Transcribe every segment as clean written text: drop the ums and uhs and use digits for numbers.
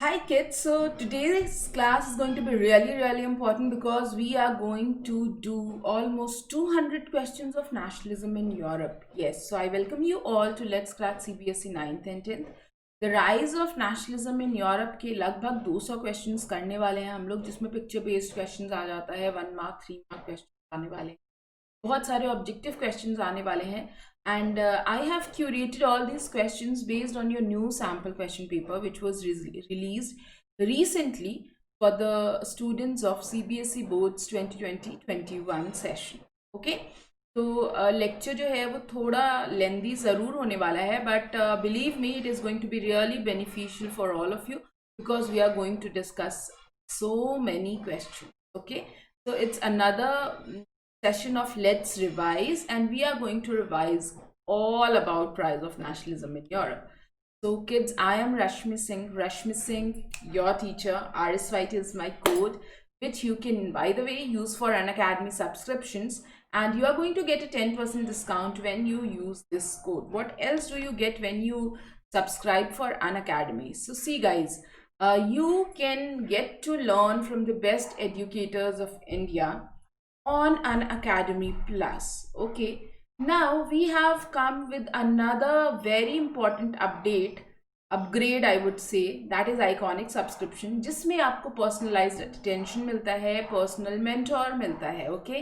Hi kids, so today's class is going to be really important because we are going to do almost 200 questions of nationalism in Europe. Yes, so I welcome you all to Let's Crack CBSE 9th and 10th. The rise of nationalism in Europe के लगभग 200 questions करने वाले हैं हम लोग, जिसमें picture based questions आ जाता है, 1 mark 3 mark questions आने वाले हैं, बहुत सारे ऑब्जेक्टिव क्वेश्चंस आने वाले हैं. And I have curated all these questions based on your new sample question paper which was released recently for the students of CBSE boards 2020-21 session. Okay, तो lecture जो है वो थोड़ा लेंदी ज़रूर होने वाला है, but believe me it is going to be really beneficial for all of you because we are going to discuss so many questions. Okay, so it's another session of Let's Revise, and we are going to revise all about Rise of Nationalism in Europe. So kids, I am Rashmi Singh, your teacher. RSYT is my code, which you can, by the way, use for Unacademy subscriptions, and you are going to get a 10% discount when you use this code. What else do you get when you subscribe for Unacademy? So see guys, you can get to learn from the best educators of India on Unacademy Plus. Okay, now we have come with another very important upgrade I would say, that is Iconic subscription, जिसमें आपको personalized attention मिलता है, personal mentor मिलता है. Okay,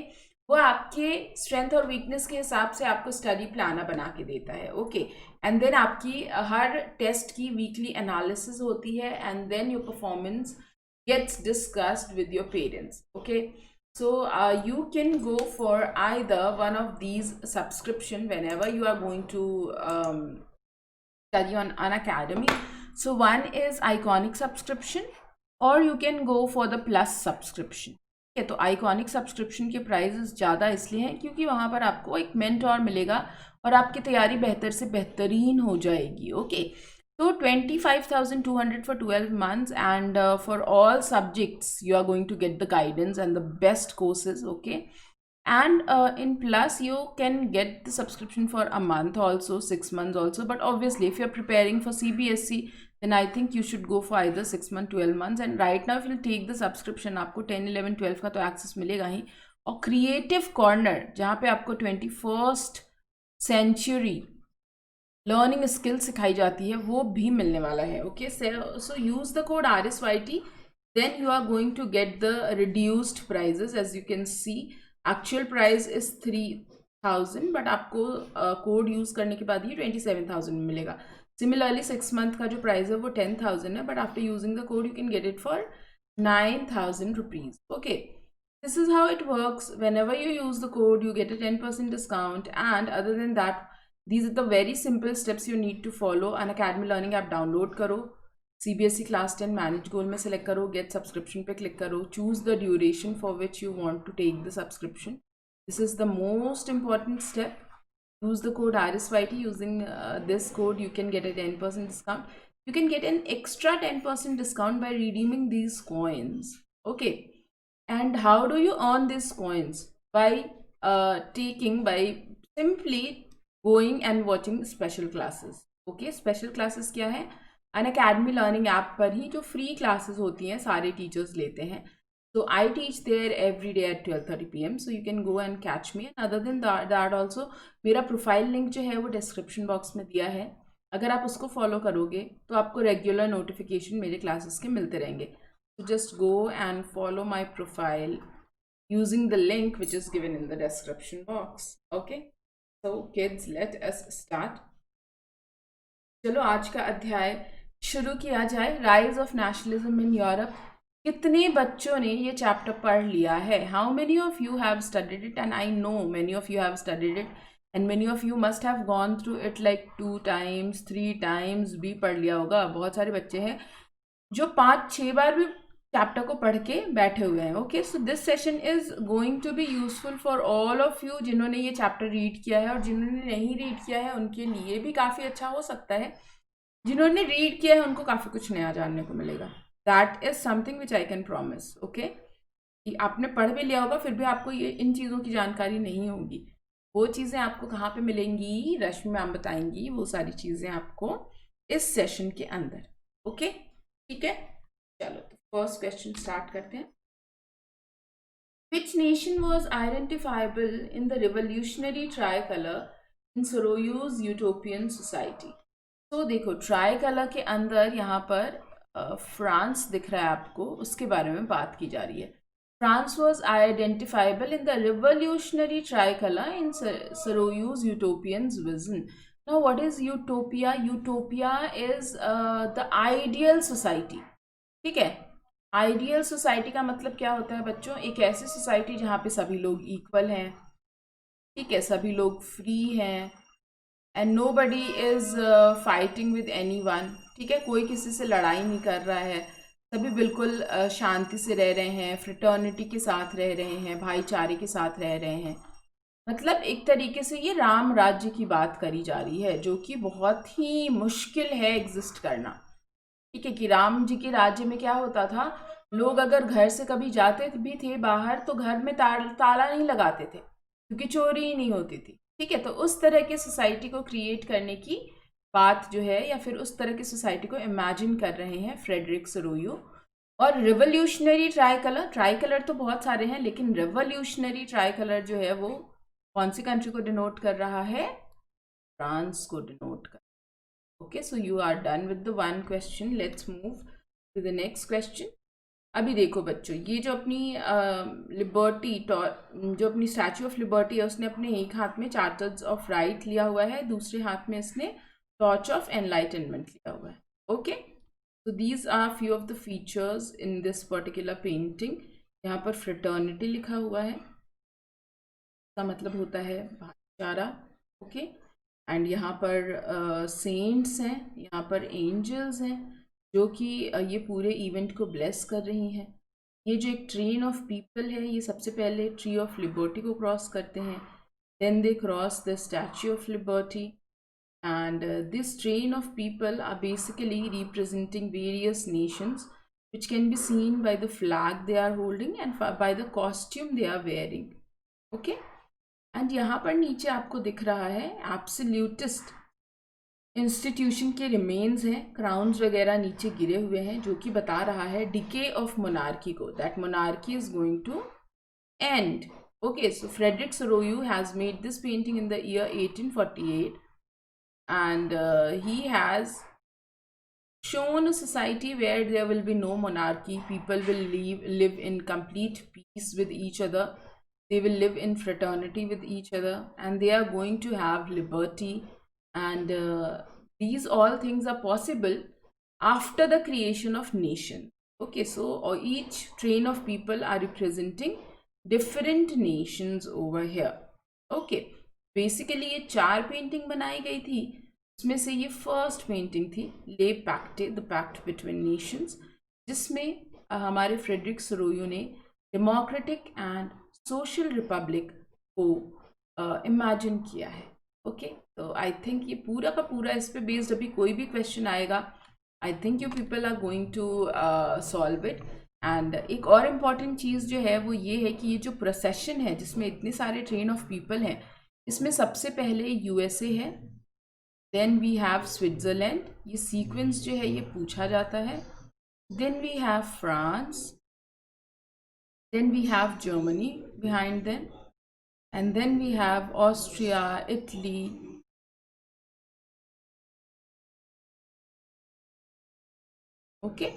वो आपके strength और weakness के हिसाब से आपको स्टडी प्लानर बना के देता है. ओके, एंड देन आपकी हर टेस्ट की वीकली एनालिसिस होती है, and then your performance gets discussed with your parents. Okay, so you can go for either one of these subscription whenever you are going to study on Unacademy. So one is Iconic subscription, or you can go for the Plus subscription. ठीक है, तो iconic subscription के prices ज़्यादा इसलिए हैं क्योंकि वहाँ पर आपको एक मेंटोर मिलेगा और आपकी तैयारी बेहतर से बेहतरीन हो जाएगी. Okay, so 25,200 for 12 months, and for all subjects you are going to get the guidance and the best courses. Okay, and in Plus you can get the subscription for a month also, 6 months also, but obviously if you're preparing for CBSE, then I think you should go for either 6 months 12 months. And right now if you take the subscription, आपको 10 11 12 का तो access मिलेगा ही, और creative corner जहाँ पे आपको 21st century learning skill सिखाई जाती है वो भी मिलने वाला है. Okay, so use the code RSYT, then you are going to get the reduced prices. As you can see, actual price is 3,000, but आपको कोड यूज करने के बाद ही 27,000 में मिलेगा. सिमिलरली 6 मंथ का जो प्राइस है वो 10,000 है, but after using the code you can get it for 9,000 rupees. Okay, this is how it works. Whenever you use the code you get a 10% discount, and other than that, these are the very simple steps you need to follow. Unacademy learning app download करो, CBSE class 10 manage goal में select करो, get subscription पे click करो, choose the duration for which you want to take the subscription. This is the most important step. Use the code RSYT. Using this code you can get a 10% discount. You can get an extra 10% discount by redeeming these coins. Okay, and how do you earn these coins? By simply going and watching special classes. Okay, special classes क्या है? Unacademy learning app पर ही जो free classes होती हैं सारे teachers लेते हैं. So I teach there every day at 12:30 PM, so you can go and catch me. And other than that also, मेरा profile link जो है वो description box में दिया है. अगर आप उसको follow करोगे तो आपको regular notification मेरे classes के मिलते रहेंगे. So just go and follow my profile using the link which is given in the description box. Okay, so kids, let us start. चलो आज का अध्याय शुरू किया जाए. Rise of nationalism in Europe. कितने बच्चों ने ये चैप्टर पढ़ लिया है? How many of you have studied it? And I know many of you have studied it, and many of you must have gone through it like 2 times 3 times भी पढ़ लिया होगा. बहुत सारे बच्चे हैं जो 5-6 बार भी चैप्टर को पढ़ के बैठे हुए हैं. Okay, so this session is going to be useful for all of you जिन्होंने ये चैप्टर रीड किया है, और जिन्होंने नहीं रीड किया है उनके लिए भी काफ़ी अच्छा हो सकता है. जिन्होंने रीड किया है उनको काफ़ी कुछ नया जानने को मिलेगा. That is something which I can promise. Okay, कि आपने पढ़ भी लिया होगा फिर भी आपको ये इन चीज़ों की जानकारी नहीं होगी. वो चीज़ें आपको कहाँ पे मिलेंगी? रश्मि मैम बताएंगी वो सारी चीज़ें आपको इस सेशन के अंदर. ओके, ठीक है, चलो तो फर्स्ट क्वेश्चन स्टार्ट करते हैं. Which nation was identifiable in the revolutionary tricolor in Soroyu's utopian society? तो देखो ट्राई कलर के अंदर यहाँ पर फ्रांस दिख रहा है आपको, उसके बारे में बात की जा रही है. France was identifiable in the revolutionary tricolour in Sorrieu's utopians vision. Now what is utopia? Utopia is the ideal society. ठीक है, आइडियल सोसाइटी का मतलब क्या होता है बच्चों? एक ऐसी सोसाइटी जहाँ पे सभी लोग इक्वल हैं. ठीक है, सभी लोग फ्री हैं and nobody is fighting with anyone. ठीक है, कोई किसी से लड़ाई नहीं कर रहा है, सभी बिल्कुल शांति से रह रहे हैं, फ्रिटर्निटी के साथ रह रहे हैं, भाईचारे के साथ रह रहे हैं. मतलब एक तरीके से ये राम राज्य की बात करी जा रही है, जो कि बहुत ही मुश्किल है एग्जिस्ट करना. ठीक है, कि राम जी के राज्य में क्या होता था, लोग अगर घर से कभी जाते भी थे बाहर तो घर में ताला नहीं लगाते थे क्योंकि चोरी ही नहीं होती थी. ठीक है, तो उस तरह की सोसाइटी को क्रिएट करने की बात जो है, या फिर उस तरह की सोसाइटी को इमेजिन कर रहे हैं फ्रेडरिक सरोयो. और रिवोल्यूशनरी ट्राई कलर तो बहुत सारे हैं, लेकिन रिवोल्यूशनरी ट्राई कलर जो है वो कौन सी कंट्री को डिनोट कर रहा है? फ्रांस को डिनोट कर. Okay, so you are done with the one question. Let's move to the next question. अभी देखो बच्चों, ये जो अपनी लिबर्टी जो अपनी स्टैचू ऑफ लिबर्टी है, उसने अपने एक हाथ में चार्टर्स ऑफ राइट लिया हुआ है, दूसरे हाथ में इसने टॉर्च ऑफ एनलाइटनमेंट लिया हुआ है. Okay, so these are few of the features in this particular painting. यहाँ पर फ्रेटर्निटी लिखा हुआ है, इसका मतलब होता है भाईचारा. ओके, एंड यहाँ पर सेंट्स हैं, यहाँ पर एंजल्स हैं जो कि ये पूरे इवेंट को ब्लेस कर रही हैं. ये जो एक ट्रेन ऑफ पीपल है, ये सबसे पहले ट्री ऑफ लिबर्टी को क्रॉस करते हैं, then they cross the statue of liberty. And this train of people are basically representing various nations, which can be seen by the flag they are holding and by the costume they are wearing. Okay, and यहाँ पर नीचे आपको दिख रहा है absolutist institution के remains हैं, crowns वगैरह नीचे गिरे हुए हैं, जो कि बता रहा है डिके ऑफ मोनार्की को, that monarchy is going to end. Okay, so Frederick Soroyu has made this painting in the year 1848. And he has shown a society where there will be no monarchy. People will live in complete peace with each other. They will live in fraternity with each other, and they are going to have liberty. And these all things are possible after the creation of nation. Okay, so each train of people are representing different nations over here. Okay, basically ये 4 painting बनाई गई थी, उसमें से ये first painting थी ले पैक्टे, the pact between Nations, जिसमें हमारे फ्रेडरिक सरोयो ने डेमोक्रेटिक एंड सोशल रिपब्लिक को इमेजिन किया है. ओके, तो आई थिंक ये पूरा का पूरा इस पे बेस्ड अभी कोई भी क्वेश्चन आएगा, I think you people are going to solve it. And एक और इम्पॉर्टेंट चीज़ जो है वो ये है कि ये जो प्रोसेशन है जिसमें इतने सारे ट्रेन ऑफ पीपल हैं, इसमें सबसे पहले यूएसए है, देन वी हैव स्विट्ज़रलैंड, ये सीक्वेंस जो है ये पूछा जाता है, then we have France, then we have Germany behind them, and then we have Austria, Italy. Okay,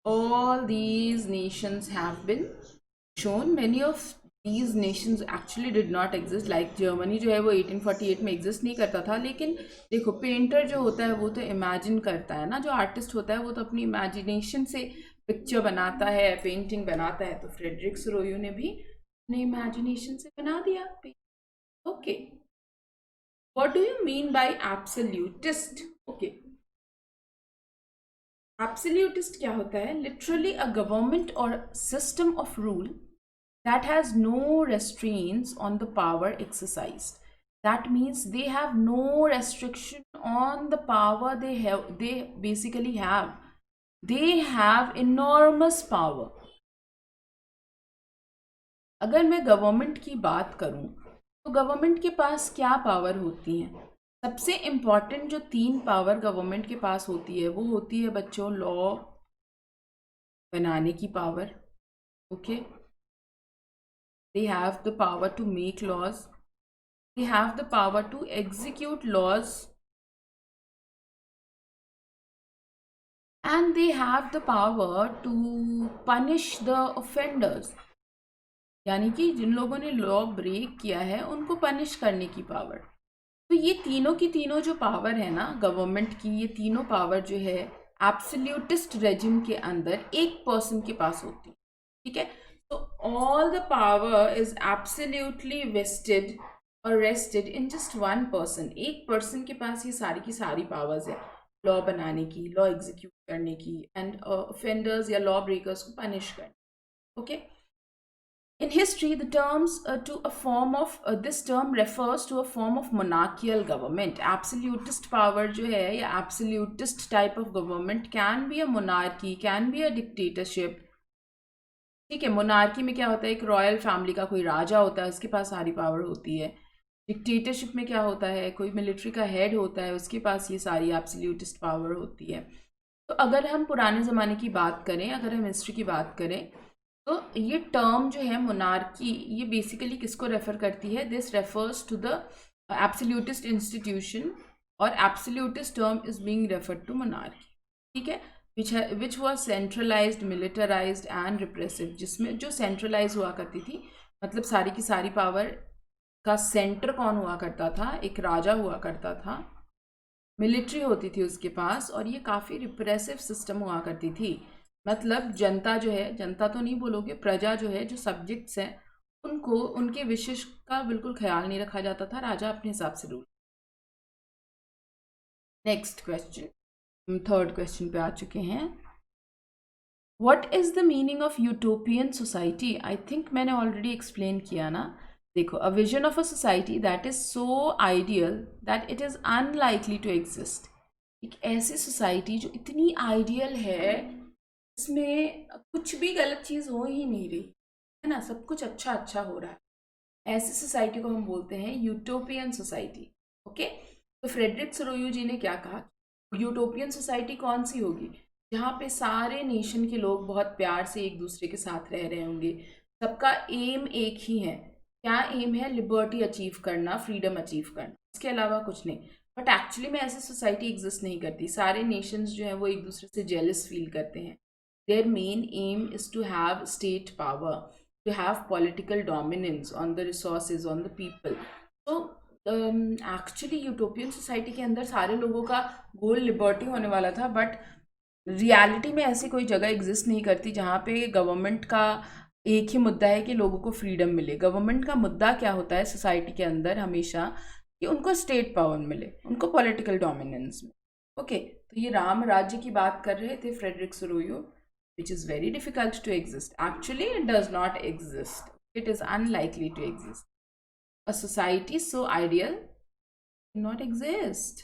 all these nations have been shown. Many of these nations actually did not exist. Like Germany जो है वो 1848 में exist नहीं करता था, लेकिन देखो painter जो होता है वो तो इमेजिन करता है ना, जो आर्टिस्ट होता है वो तो अपनी इमेजिनेशन से पिक्चर बनाता है, पेंटिंग बनाता है. तो फ्रेडरिक सरोयो ने भी अपने इमेजिनेशन से बना दिया. Okay, what do you mean by absolutist? Okay, absolutist क्या होता है? लिटरली अ गवर्नमेंट और system of rule that has no restraints on the power exercised. That means they have no restriction on the power they basically have. They have enormous power. अगर मैं government की बात करूं तो government के पास क्या power होती हैं? सबसे इम्पॉर्टेंट जो 3 पावर गवर्नमेंट के पास होती है वो होती है बच्चों लॉ, बनाने की power, okay, they have the power to make laws, they have the power to execute laws, and they have the power to punish the offenders. यानी कि जिन लोगों ने लॉ ब्रेक किया है उनको पनिश करने की पावर। तो ये तीनों की तीनों जो पावर है ना गवर्नमेंट की, ये तीनों पावर जो है एब्सोल्यूटिस्ट रेजिम के अंदर एक पर्सन के पास होती है, ठीक है। तो all the power is absolutely vested और rested in just one person. एक पर्सन के पास ये सारी की सारी पावर्स है, लॉ बनाने की, लॉ एग्जीक्यूट करने की, एंड ऑफेंडर्स या लॉ ब्रेकर्स को पनिश करने, okay. In history, the terms to a form of this term refers to a form of monarchical government. Absolutist power जो है या absolutist type of government can be a monarchy, can be a dictatorship. ठीक है, monarchy में क्या होता है, एक रॉयल फैमिली का कोई राजा होता है, उसके पास सारी पावर होती है। डिक्टेटरशिप में क्या होता है, कोई मिलिट्री का हेड होता है, उसके पास ये सारी एब्सोल्यूटिस्ट पावर होती है। तो अगर हम पुराने ज़माने की बात करें, अगर हम हिस्ट्री की बात करें, तो ये टर्म जो है मोनार्की, ये बेसिकली किसको रेफर करती है, this refers to the absolutist institution, और absolutist term is being referred to monarchy, ठीक है, which was centralised, militarised and repressive, जिसमें जो सेंट्रलाइज हुआ करती थी, मतलब सारी की सारी पावर का सेंटर कौन हुआ करता था, एक राजा हुआ करता था, मिलिट्री होती थी उसके पास, और ये काफ़ी रिप्रेसिव सिस्टम हुआ करती थी। मतलब जनता जो है, जनता तो नहीं बोलोगे, प्रजा जो है, जो सब्जेक्ट्स हैं, उनको उनके विशेष का बिल्कुल ख्याल नहीं रखा जाता था, राजा अपने हिसाब से रूल। नेक्स्ट क्वेश्चन, हम थर्ड क्वेश्चन पे आ चुके हैं। What is the meaning of utopian society? I think मैंने ऑलरेडी एक्सप्लेन किया ना। देखो, a vision of a society that is so ideal that it is unlikely to exist. एक ऐसी सोसाइटी जो इतनी आइडियल है, इसमें कुछ भी गलत चीज़ हो ही नहीं रही है ना, सब कुछ अच्छा अच्छा हो रहा है, ऐसी सोसाइटी को हम बोलते हैं यूटोपियन सोसाइटी, ओके। तो फ्रेडरिक सोरोयू जी ने क्या कहा, यूटोपियन सोसाइटी कौन सी होगी, जहाँ पे सारे नेशन के लोग बहुत प्यार से एक दूसरे के साथ रह रहे होंगे, सबका एम एक ही है। क्या एम है, लिबर्टी अचीव करना, फ्रीडम अचीव करना, इसके अलावा कुछ नहीं। बट एक्चुअली में ऐसी सोसाइटी एग्जिस्ट नहीं करती, सारे नेशंस जो हैं वो एक दूसरे से जेलस फील करते हैं। Their main aim is to have state power, to have political dominance on the resources, on the people. So actually utopian society के अंदर सारे लोगों का गोल लिबर्टी होने वाला था, बट रियलिटी में ऐसी कोई जगह एग्जिस्ट नहीं करती जहाँ पे गवर्नमेंट का एक ही मुद्दा है कि लोगों को फ्रीडम मिले। गवर्नमेंट का मुद्दा क्या होता है सोसाइटी के अंदर हमेशा, कि उनको स्टेट पावर मिले, उनको पॉलिटिकल डोमिनेंस मिले, ओके। तो ये राम राज्य की बात कर रहे थे Frederick सोरोयू, which is very difficult to exist. Actually, it does not exist. It is unlikely to exist. A society so ideal cannot exist.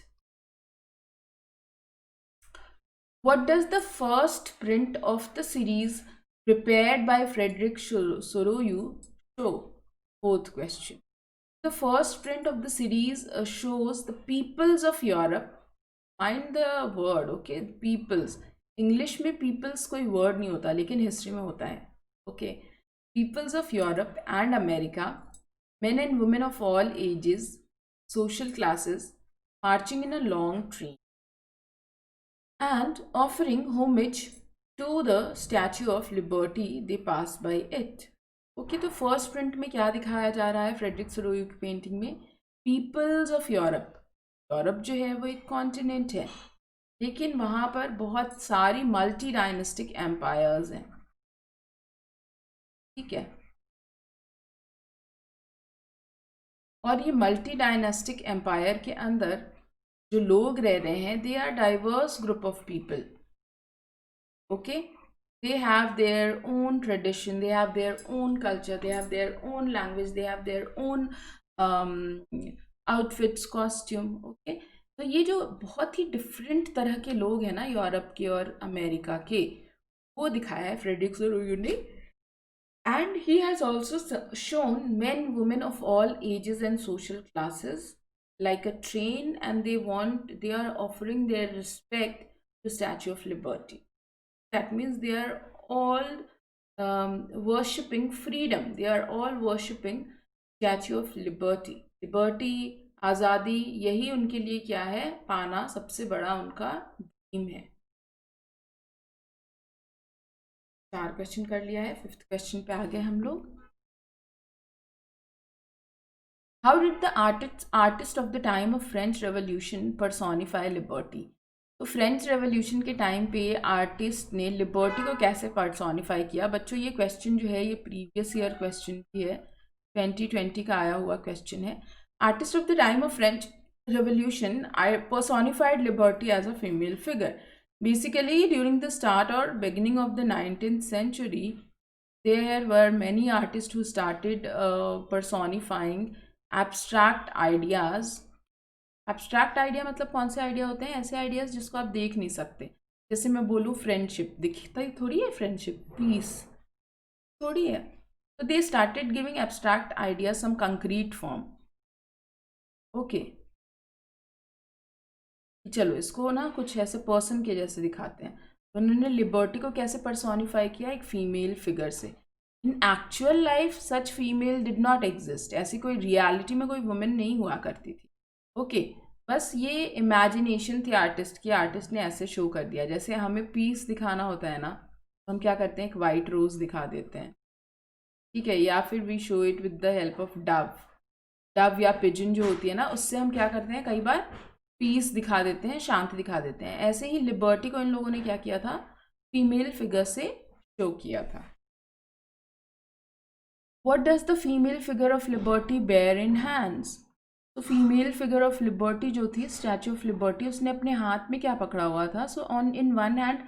What does the first print of the series prepared by Frederick Soroyu show? Fourth question. The first print of the series shows the peoples of Europe. Mind the word, okay? Peoples. English में peoples कोई word नहीं होता, लेकिन history में होता है, okay. Peoples of Europe and America, men and women of all ages, social classes, marching in a long train and offering homage to the Statue of Liberty they pass by it. Okay, तो first print में क्या दिखाया जा रहा है Frederick सोरोयू की painting में, peoples of Europe. Europe जो है वो एक कॉन्टिनेंट है, लेकिन वहाँ पर बहुत सारी मल्टी डायनेस्टिक एम्पायर्स हैं, ठीक है। और ये मल्टी डायनेस्टिक एम्पायर के अंदर जो लोग रह रहे हैं, they are diverse group of people, okay. they have their own tradition, they have their own culture, they have their own language, they have their own outfits, costume, okay। तो ये जो बहुत ही डिफरेंट तरह के लोग हैं ना यूरोप के और अमेरिका के, वो दिखाया है फ्रेडरिक सोरोयू ने। And he has also shown men, women of all ages and social classes like a train, and they are offering their respect to Statue of Liberty. That means they are all worshipping freedom. They are all worshipping Statue of Liberty. Liberty, आज़ादी, यही उनके लिए क्या है, पाना सबसे बड़ा उनका ड्रीम है। 4 क्वेश्चन कर लिया है, 5th क्वेश्चन पे आ गए हम लोग। How did the artist of the time of French Revolution personify liberty? तो फ्रेंच रेवोल्यूशन के टाइम पे आर्टिस्ट ने लिबर्टी को कैसे पर्सोनिफाई किया? बच्चों ये क्वेश्चन जो है ये प्रीवियस ईयर क्वेश्चन भी है, 2020 का आया हुआ क्वेश्चन है। Artist of the time of French revolution personified liberty as a female figure. Basically, during the start or beginning of the 19th century, there were many artists who started personifying abstract ideas. Abstract idea मतलब कौन से idea होते हैं? ऐसे ideas जिसको आप देख नहीं सकते। जैसे मैं बोलूँ फ्रेंडशिप, दिखता ही थोड़ी है फ्रेंडशिप, पीस थोड़ी है। तो they started giving abstract idea some concrete form. Okay, चलो इसको ना कुछ ऐसे पर्सन के जैसे दिखाते हैं। तो उन्होंने लिबर्टी को कैसे पर्सोनिफाई किया? एक फीमेल फिगर से। इन actual life such female did not exist. ऐसी कोई रियलिटी में कोई वुमेन नहीं हुआ करती थी। ओके, बस ये इमेजिनेशन थी आर्टिस्ट की, आर्टिस्ट ने ऐसे शो कर दिया। जैसे हमें पीस दिखाना होता है ना, तो हम क्या करते हैं, एक वाइट रोज दिखा देते हैं, ठीक है, या फिर we show it with the help of dove या पिजन जो होती है ना, उससे हम क्या करते हैं, कई बार पीस दिखा देते हैं, शांति दिखा देते हैं। ऐसे ही लिबर्टी को इन लोगों ने क्या किया था, फीमेल फिगर से शो किया था। What does the female figure of liberty bear in hands? तो फीमेल फिगर ऑफ लिबर्टी जो थी, स्टैचू ऑफ लिबर्टी, उसने अपने हाथ में क्या पकड़ा हुआ था? So on in one hand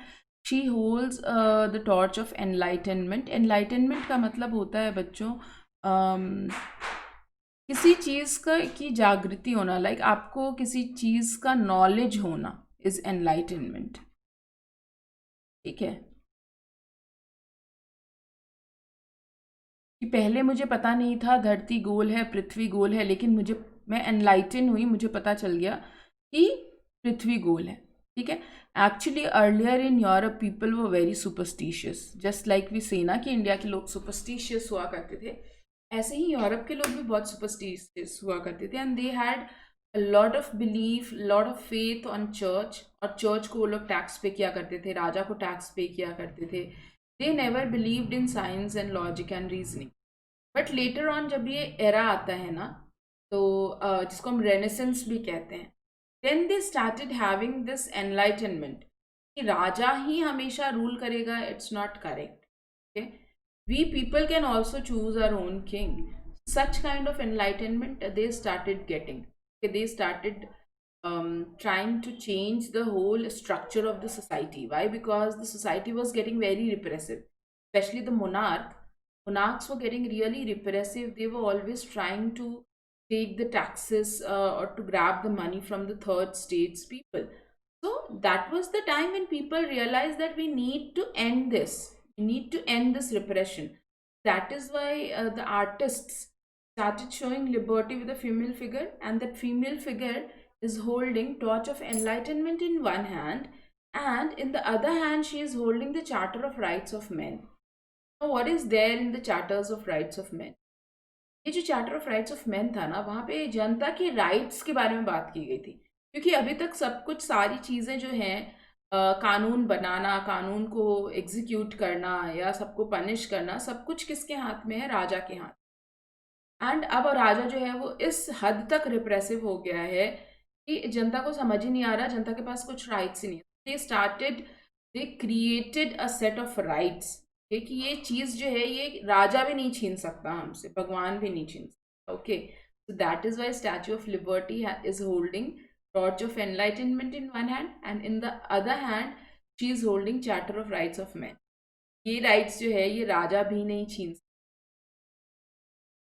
she holds the torch of enlightenment. Enlightenment का मतलब होता है बच्चों किसी चीज़ का की जागृति होना, लाइक आपको किसी चीज़ का नॉलेज होना इज एनलाइटनमेंट, ठीक है। कि पहले मुझे पता नहीं था धरती गोल है, पृथ्वी गोल है, लेकिन मैं एनलाइटन हुई, मुझे पता चल गया कि पृथ्वी गोल है, ठीक है। Actually earlier in Europe people वो very superstitious, just like we say ना कि इंडिया के लोग सुपरस्टिशियस हुआ करते थे, ऐसे ही यूरोप के लोग भी बहुत सुपरस्टिशियस हुआ करते थे। And they had lot of belief, lot of faith on church, और चर्च को वो लोग टैक्स पे किया करते थे, राजा को टैक्स पे किया करते थे। They never believed in science and logic and reasoning. But later on जब ये एरा आता है ना, तो जिसको हम रेनेसेंस भी कहते हैं, then they started having this enlightenment कि राजा ही हमेशा रूल करेगा, it's not correct, okay. We people can also choose our own king. Such kind of enlightenment they started getting, they started trying to change the whole structure of the society. Why? Because the society was getting very repressive, especially the monarchs were getting really repressive. They were always trying to take the taxes or to grab the money from the third states people. So that was the time when people realized that we need to end this. We need to end this repression. That is why the artists started showing liberty with a female figure, and that female figure is holding torch of enlightenment in one hand, and in the other hand she is holding the charter of rights of men. Now what is there in the charters of rights of men? ये जो charter of rights of man था ना, वहाँ पे जनता के rights के बारे में बात की गई थी। क्योंकि अभी तक सब कुछ, सारी चीज़ें जो हैं, कानून बनाना, कानून को एग्जीक्यूट करना या सबको पनिश करना, सब कुछ किसके हाथ में है? राजा के हाथ। एंड अब राजा जो है वो इस हद तक रिप्रेसिव हो गया है कि जनता को समझ ही नहीं आ रहा, जनता के पास कुछ राइट्स ही नहीं। They created a set of rights कि ये चीज़ जो है ये राजा भी नहीं छीन सकता हमसे, भगवान भी नहीं छीन सकता, okay. So that is why statue of liberty is holding torch of enlightenment in one hand, and in the other hand she is holding charter of rights of man. ये राइट्स जो है ये राजा भी नहीं छीन सकता।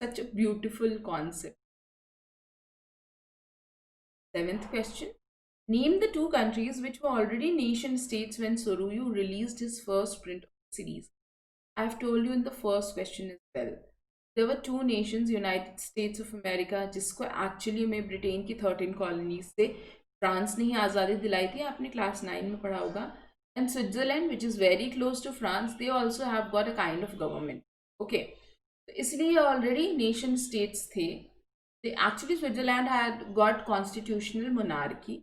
Such a beautiful concept. 7th question. Name the 2 countries which were already nation states when Soryu released his first print of the series. I've told you in the first question as well. There were 2 nations, United States of America, जिसको actually में Britain की 13 colonies से France ने ही आज़ादी दिलाई थी, आपने class 9 में पढ़ा होगा। And Switzerland, which is very close to France, they also have got a kind of government. Okay, तो इसलिए ऑलरेडी नेशन स्टेट्स थे. they actually Switzerland had got constitutional monarchy,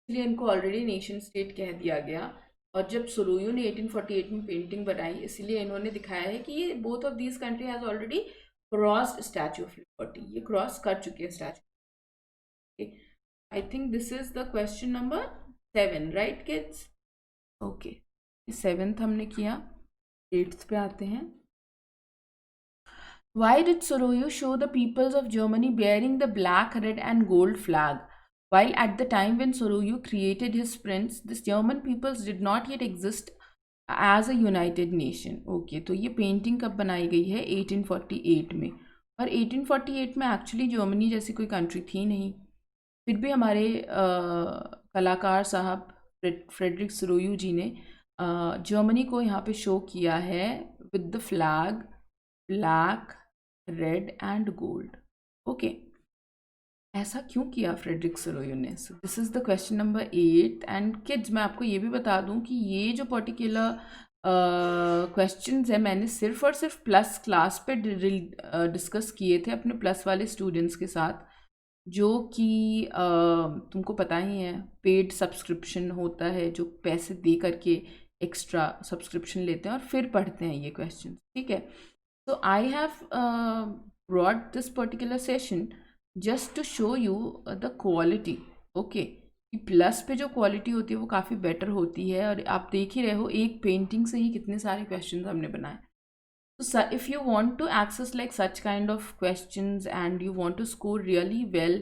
इसलिए इनको ऑलरेडी नेशन स्टेट कह दिया गया. और जब सुरुयु ने 1848 में पेंटिंग बनाई, इसलिए इन्होंने दिखाया है कि ये both of these country has already crossed statue of liberty, ये क्रॉस कर चुके हैं statue. I think this is the question number 7, right kids? Okay, 7th हमने किया. 8th पे आते हैं. Why did Soroyu show the peoples of Germany bearing the black, red and gold flag? While at the time when Soroyu created his prints, the German peoples did not yet exist as a united nation. Okay, तो ये painting कब बनाई गई है? 1848 में. और 1848 में actually Germany जैसी कोई कंट्री थी नहीं. फिर भी हमारे कलाकार साहब फ्रेडरिक सोरोयू जी ने जर्मनी को यहाँ पे शो किया है with the flag black, red and gold. Okay, ऐसा क्यों किया फ्रेडरिक सोरोयू ने? So this is the question number 8. And kids, मैं आपको ये भी बता दूं कि ये जो पर्टिकुलर क्वेश्चंस है मैंने सिर्फ और सिर्फ प्लस क्लास पे डिस्कस किए थे अपने प्लस वाले स्टूडेंट्स के साथ, जो कि तुमको पता ही है पेड सब्सक्रिप्शन होता है, जो पैसे दे करके एक्स्ट्रा सब्सक्रिप्शन लेते हैं और फिर पढ़ते हैं ये क्वेश्चन. ठीक है, तो I have brought this particular session just to show you the quality. Okay, कि प्लस पे जो क्वालिटी होती है वो काफ़ी बेटर होती है. और आप देख ही रहे हो एक पेंटिंग से ही कितने सारे क्वेश्चन हमने बनाए. So if you want to access like such kind of questions and you want to score really well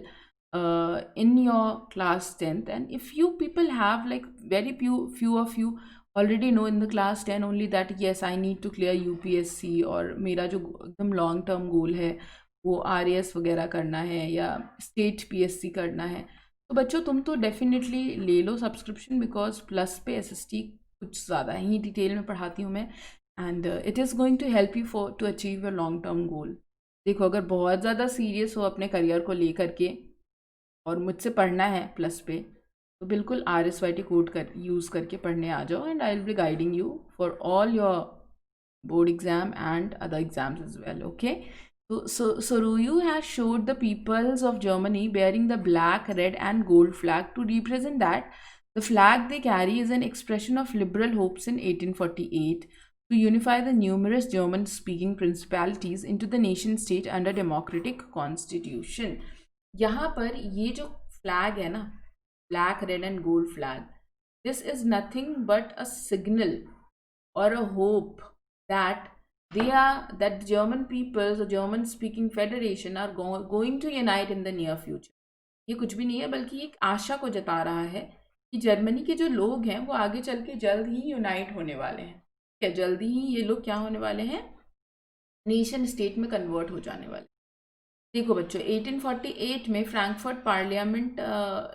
in your class 10th, and if you people have like very few of you already know in the class 10 only that yes I need to clear UPSC, और मेरा जो एकदम long term गोल है वो RAS वगैरह करना है या स्टेट PSC करना है, तो बच्चों तुम तो डेफिनेटली ले लो सब्सक्रिप्शन, बिकॉज प्लस पे SST कुछ ज़्यादा ही डिटेल में पढ़ाती हूँ मैं. And it is going to help you for to achieve your long term goal. देखो, अगर बहुत ज़्यादा सीरियस हो अपने करियर को लेकर के और मुझसे पढ़ना है प्लस पे, तो बिल्कुल RSYT कोड यूज़ करके पढ़ने आ जाओ. And I will be guiding you for all your board exam and other exams as well. Okay, so Soruyu has showed the peoples of Germany bearing the black, red and gold flag to represent that the flag they carry is an expression of liberal hopes in 1848 to unify the numerous German-speaking principalities into the nation-state under democratic constitution. यहाँ पर ये जो flag है ना, black, red and gold flag, this is nothing but a signal or a hope that that German peoples or German speaking federation are going to unite in the near future. ये कुछ भी नहीं है, बल्कि एक आशा को जता रहा है कि जर्मनी के जो लोग हैं वो आगे चल के जल्द ही यूनाइट होने वाले हैं. क्या जल्दी ही ये लोग क्या होने वाले हैं? नेशन स्टेट में कन्वर्ट हो जाने वाले. देखो बच्चों, 1848 में फ्रैंकफर्ट पार्लियामेंट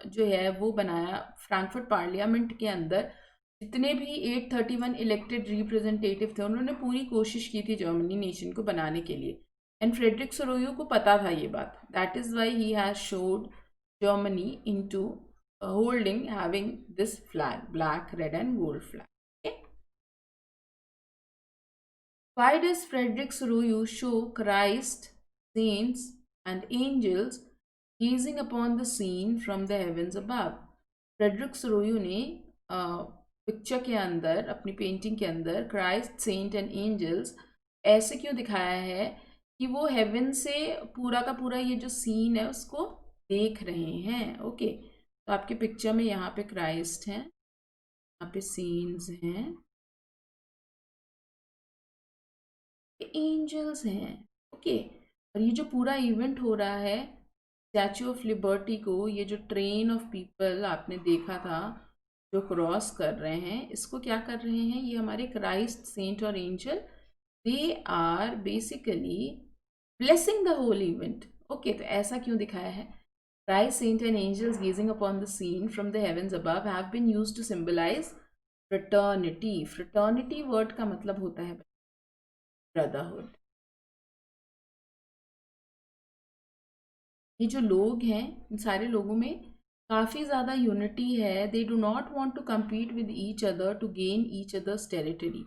जो है वो बनाया. फ्रैंकफर्ट पार्लियामेंट के अंदर जितने भी 831 इलेक्टेड रिप्रेजेंटेटिव थे, उन्होंने पूरी कोशिश की थी जर्मनी नेशन को बनाने के लिए. एंड फ्रेडरिक सोरोयू को पता था ये बात. That is why he has showed Germany into holding having this flag, black, red and gold flag. Why does Frederick Soruyu show Christ, saints and angels gazing upon the scene from the heavens above? Frederic Sorrieu ने picture के अंदर, अपनी painting के अंदर Christ, saint and angels ऐसे क्यों दिखाया है कि वो हेवन से पूरा का पूरा ये जो सीन है उसको देख रहे हैं. ओके, तो आपके पिक्चर में यहाँ पे क्राइस्ट हैं, यहाँ पे सीन्स हैं, एंजल्स हैं. ओके, और ये जो पूरा इवेंट हो रहा है स्टैचू ऑफ लिबर्टी को, ये जो ट्रेन ऑफ पीपल आपने देखा था जो क्रॉस कर रहे हैं, इसको क्या कर रहे हैं? ये हमारे क्राइस्ट, सेंट और angel, they are basically blessing the whole event. Okay, तो ऐसा क्यों दिखाया है? Christ, saint and angels gazing upon the scene from the heavens above have been used to symbolise fraternity. Fraternity word का मतलब होता है ब्रदरहुड. ये जो लोग हैं, इन सारे लोगों में काफ़ी ज़्यादा यूनिटी है. They do not want to compete with each other to gain each other's territory.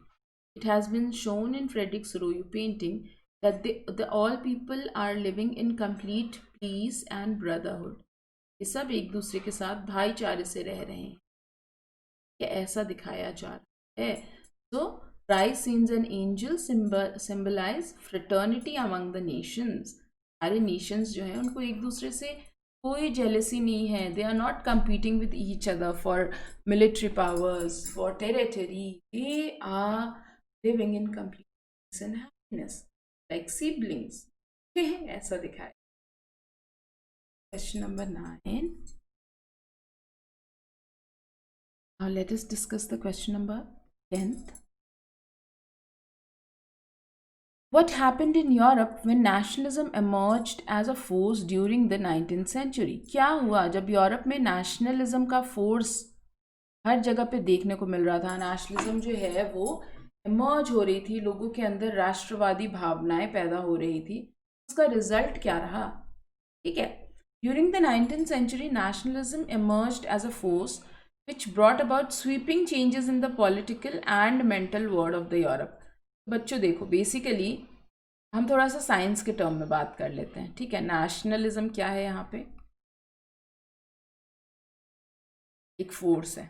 It has been shown in Frederick Soroyu painting that all people are living in complete peace and brotherhood. ये सब एक दूसरे के साथ भाईचारे से रह रहे हैं. ये ऐसा दिखाया जा रहा है. So, bright scenes and angels symbolize fraternity among the nations. सारे nations जो हैं उनको एक दूसरे से कोई jealousy नहीं है. They are not competing with each other for military powers, for territory. They are living in complete peace and happiness, like siblings. ऐसा दिखाया. Question number 9. Now let us discuss the question number 10th. What happened in Europe when nationalism emerged as a force during the 19th century? क्या हुआ जब Europe में nationalism का force her जगह पे देखने को मिल रहा था. नेशनलिज्म जो है वो इमर्ज हो रही थी, लोगों के अंदर राष्ट्रवादी भावनाएं पैदा हो रही थी. उसका रिजल्ट क्या रहा? ठीक है. During the 19th century, nationalism emerged as a force which brought about sweeping changes in the political and mental world of the Europe. बच्चों देखो, बेसिकली हम थोड़ा सा साइंस के टर्म में बात कर लेते हैं. ठीक है. नेशनलिज्म क्या है? यहाँ पे एक फोर्स है.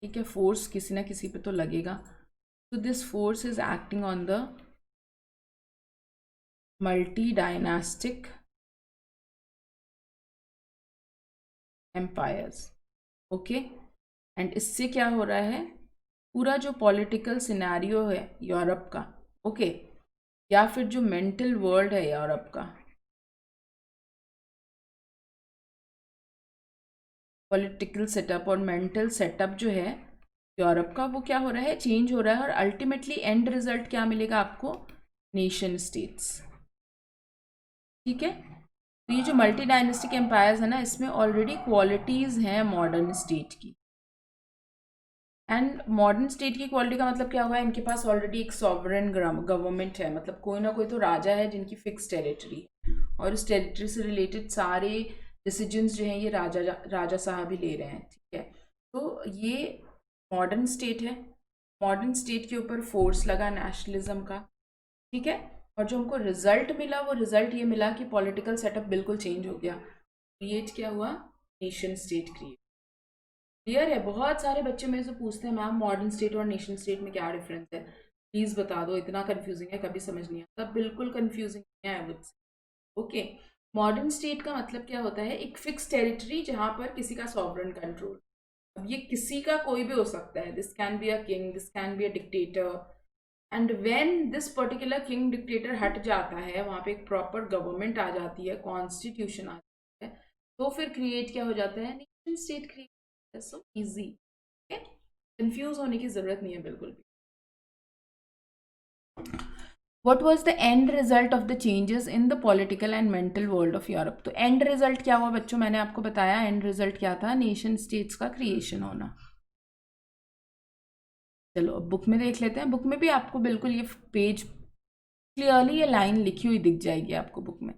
ठीक है. फोर्स किसी ना किसी पे तो लगेगा. So this force is acting on the multi-dynastic empires. Okay. And इससे क्या हो रहा है? पूरा जो पॉलिटिकल सिनेरियो है यूरोप का, ओके, या फिर जो मेंटल वर्ल्ड है यूरोप का, पॉलिटिकल सेटअप और मेंटल सेटअप जो है यूरोप का, वो क्या हो रहा है? चेंज हो रहा है. और अल्टीमेटली एंड रिजल्ट क्या मिलेगा आपको? Nation states. ठीक है. तो ये जो मल्टी डायनेस्टिक एम्पायर्स है ना, इसमें ऑलरेडी क्वालिटीज़ हैं मॉडर्न स्टेट की. एंड मॉडर्न स्टेट की क्वालिटी का मतलब क्या हुआ? इनके पास ऑलरेडी एक सॉवरेन गवर्नमेंट है. मतलब कोई ना कोई तो राजा है जिनकी फिक्स टेरिटरी, और उस टेरिटरी से रिलेटेड सारे डिसीजंस जो हैं ये राजा साहब ही ले रहे हैं. ठीक है. तो ये मॉडर्न स्टेट है. मॉडर्न स्टेट के ऊपर फोर्स लगा नेशनलिज्म का. ठीक है. और जो हमको रिजल्ट मिला, वो रिजल्ट ये मिला कि पॉलिटिकल सेटअप बिल्कुल चेंज हो गया. क्रिएट क्या हुआ? Nation state create. क्लियर है? बहुत सारे बच्चे मेरे से पूछते हैं मैम मॉडर्न स्टेट और नेशन स्टेट में क्या डिफरेंस है, प्लीज़ बता दो, इतना कंफ्यूजिंग है, कभी समझ नहीं आता. बिल्कुल कंफ्यूजिंग है I would say. Okay. Modern state का मतलब क्या होता है? एक फिक्स टेरिटरी जहाँ पर किसी का सॉवरेन कंट्रोल. अब ये किसी का कोई भी हो सकता है. This can be a king, this can be a dictator. And when this particular king dictator हट जाता है, वहाँ पे एक प्रॉपर गवर्नमेंट आ जाती है, कॉन्स्टिट्यूशन आ जाता है, तो फिर क्रिएट क्या हो जाता है? Nation state create. So easy. Confuse होने की जरूरत नहीं है बिल्कुल भी. What was the end result of the changes in the political and mental world of Europe? तो end result क्या हुआ बच्चों? मैंने आपको बताया end result क्या था? नेशन स्टेट्स का क्रिएशन होना. चलो अब बुक में देख लेते हैं. बुक में भी आपको बिल्कुल ये पेज क्लियरली ये लाइन लिखी हुई दिख जाएगी आपको बुक में.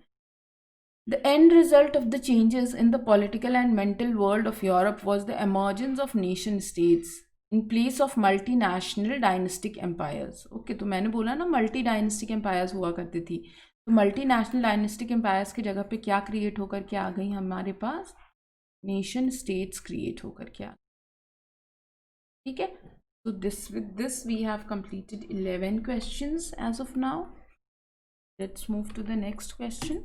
The end result of the changes in the political and mental world of Europe was the emergence of nation states in place of multinational dynastic empires. Okay. तो मैंने बोला ना मल्टी डायनेस्टिक एम्पायर्स हुआ करती थी. तो multinational dynastic empires की जगह पे क्या क्रिएट होकर के आ गई हमारे पास? नेशन स्टेट्स क्रिएट होकर के आ. ठीक है. So with this we have completed 11 questions as of now. Let's move to the next question.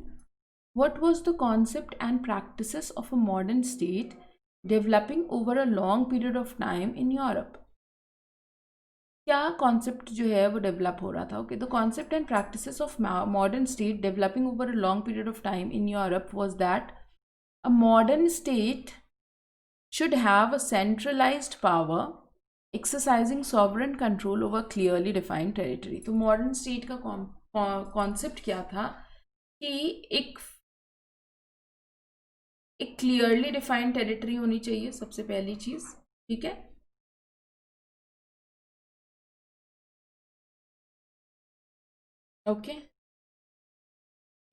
What was the concept and practices of a modern state developing over a long period of time in Europe? क्या concept जो है वो develop हो रहा था? Okay. The concept and practices of modern state developing over a long period of time in Europe was that a modern state should have a centralized power exercising sovereign control over clearly defined territory. तो modern state का concept क्या था? कि एक clearly defined territory होनी चाहिए, सबसे पहली चीज. ठीक है. ओके.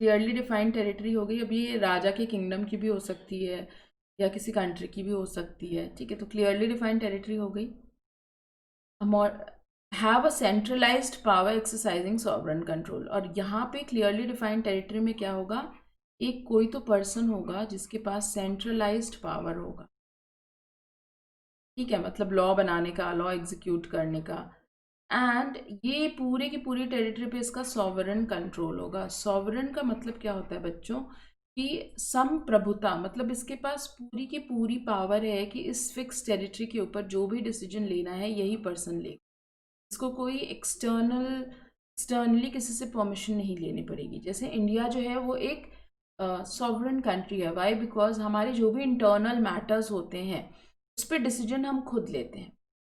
क्लियरली डिफाइंड टेरिटरी हो गई. अब ये राजा के किंगडम की भी हो सकती है, या किसी कंट्री की भी हो सकती है, ठीक है। तो क्लियरली डिफाइंड टेरिटरी हो गई। Have a centralised power exercising sovereign control, और यहाँ पे क्लियरली डिफाइंड टेरिटरी में क्या होगा, एक कोई तो पर्सन होगा जिसके पास सेंट्रलाइज्ड पावर होगा, ठीक है, मतलब लॉ बनाने का, लॉ एग्जीक्यूट करने का। एंड ये पूरे की पूरी टेरिटरी पे इसका सॉवरन कंट्रोल होगा। सॉवरन का मतलब क्या होता है बच्चों, कि संप्रभुता, मतलब इसके पास पूरी की पूरी पावर है कि इस फिक्स टेरिटरी के ऊपर जो भी डिसीजन लेना है यही पर्सन लेगा। इसको कोई एक्सटर्नली किसी से परमिशन नहीं लेनी पड़ेगी। जैसे इंडिया जो है वो एक सॉवरन कंट्री है। वाई? बिकॉज हमारे जो भी इंटरनल मैटर्स होते हैं उस पर डिसीजन हम खुद लेते हैं।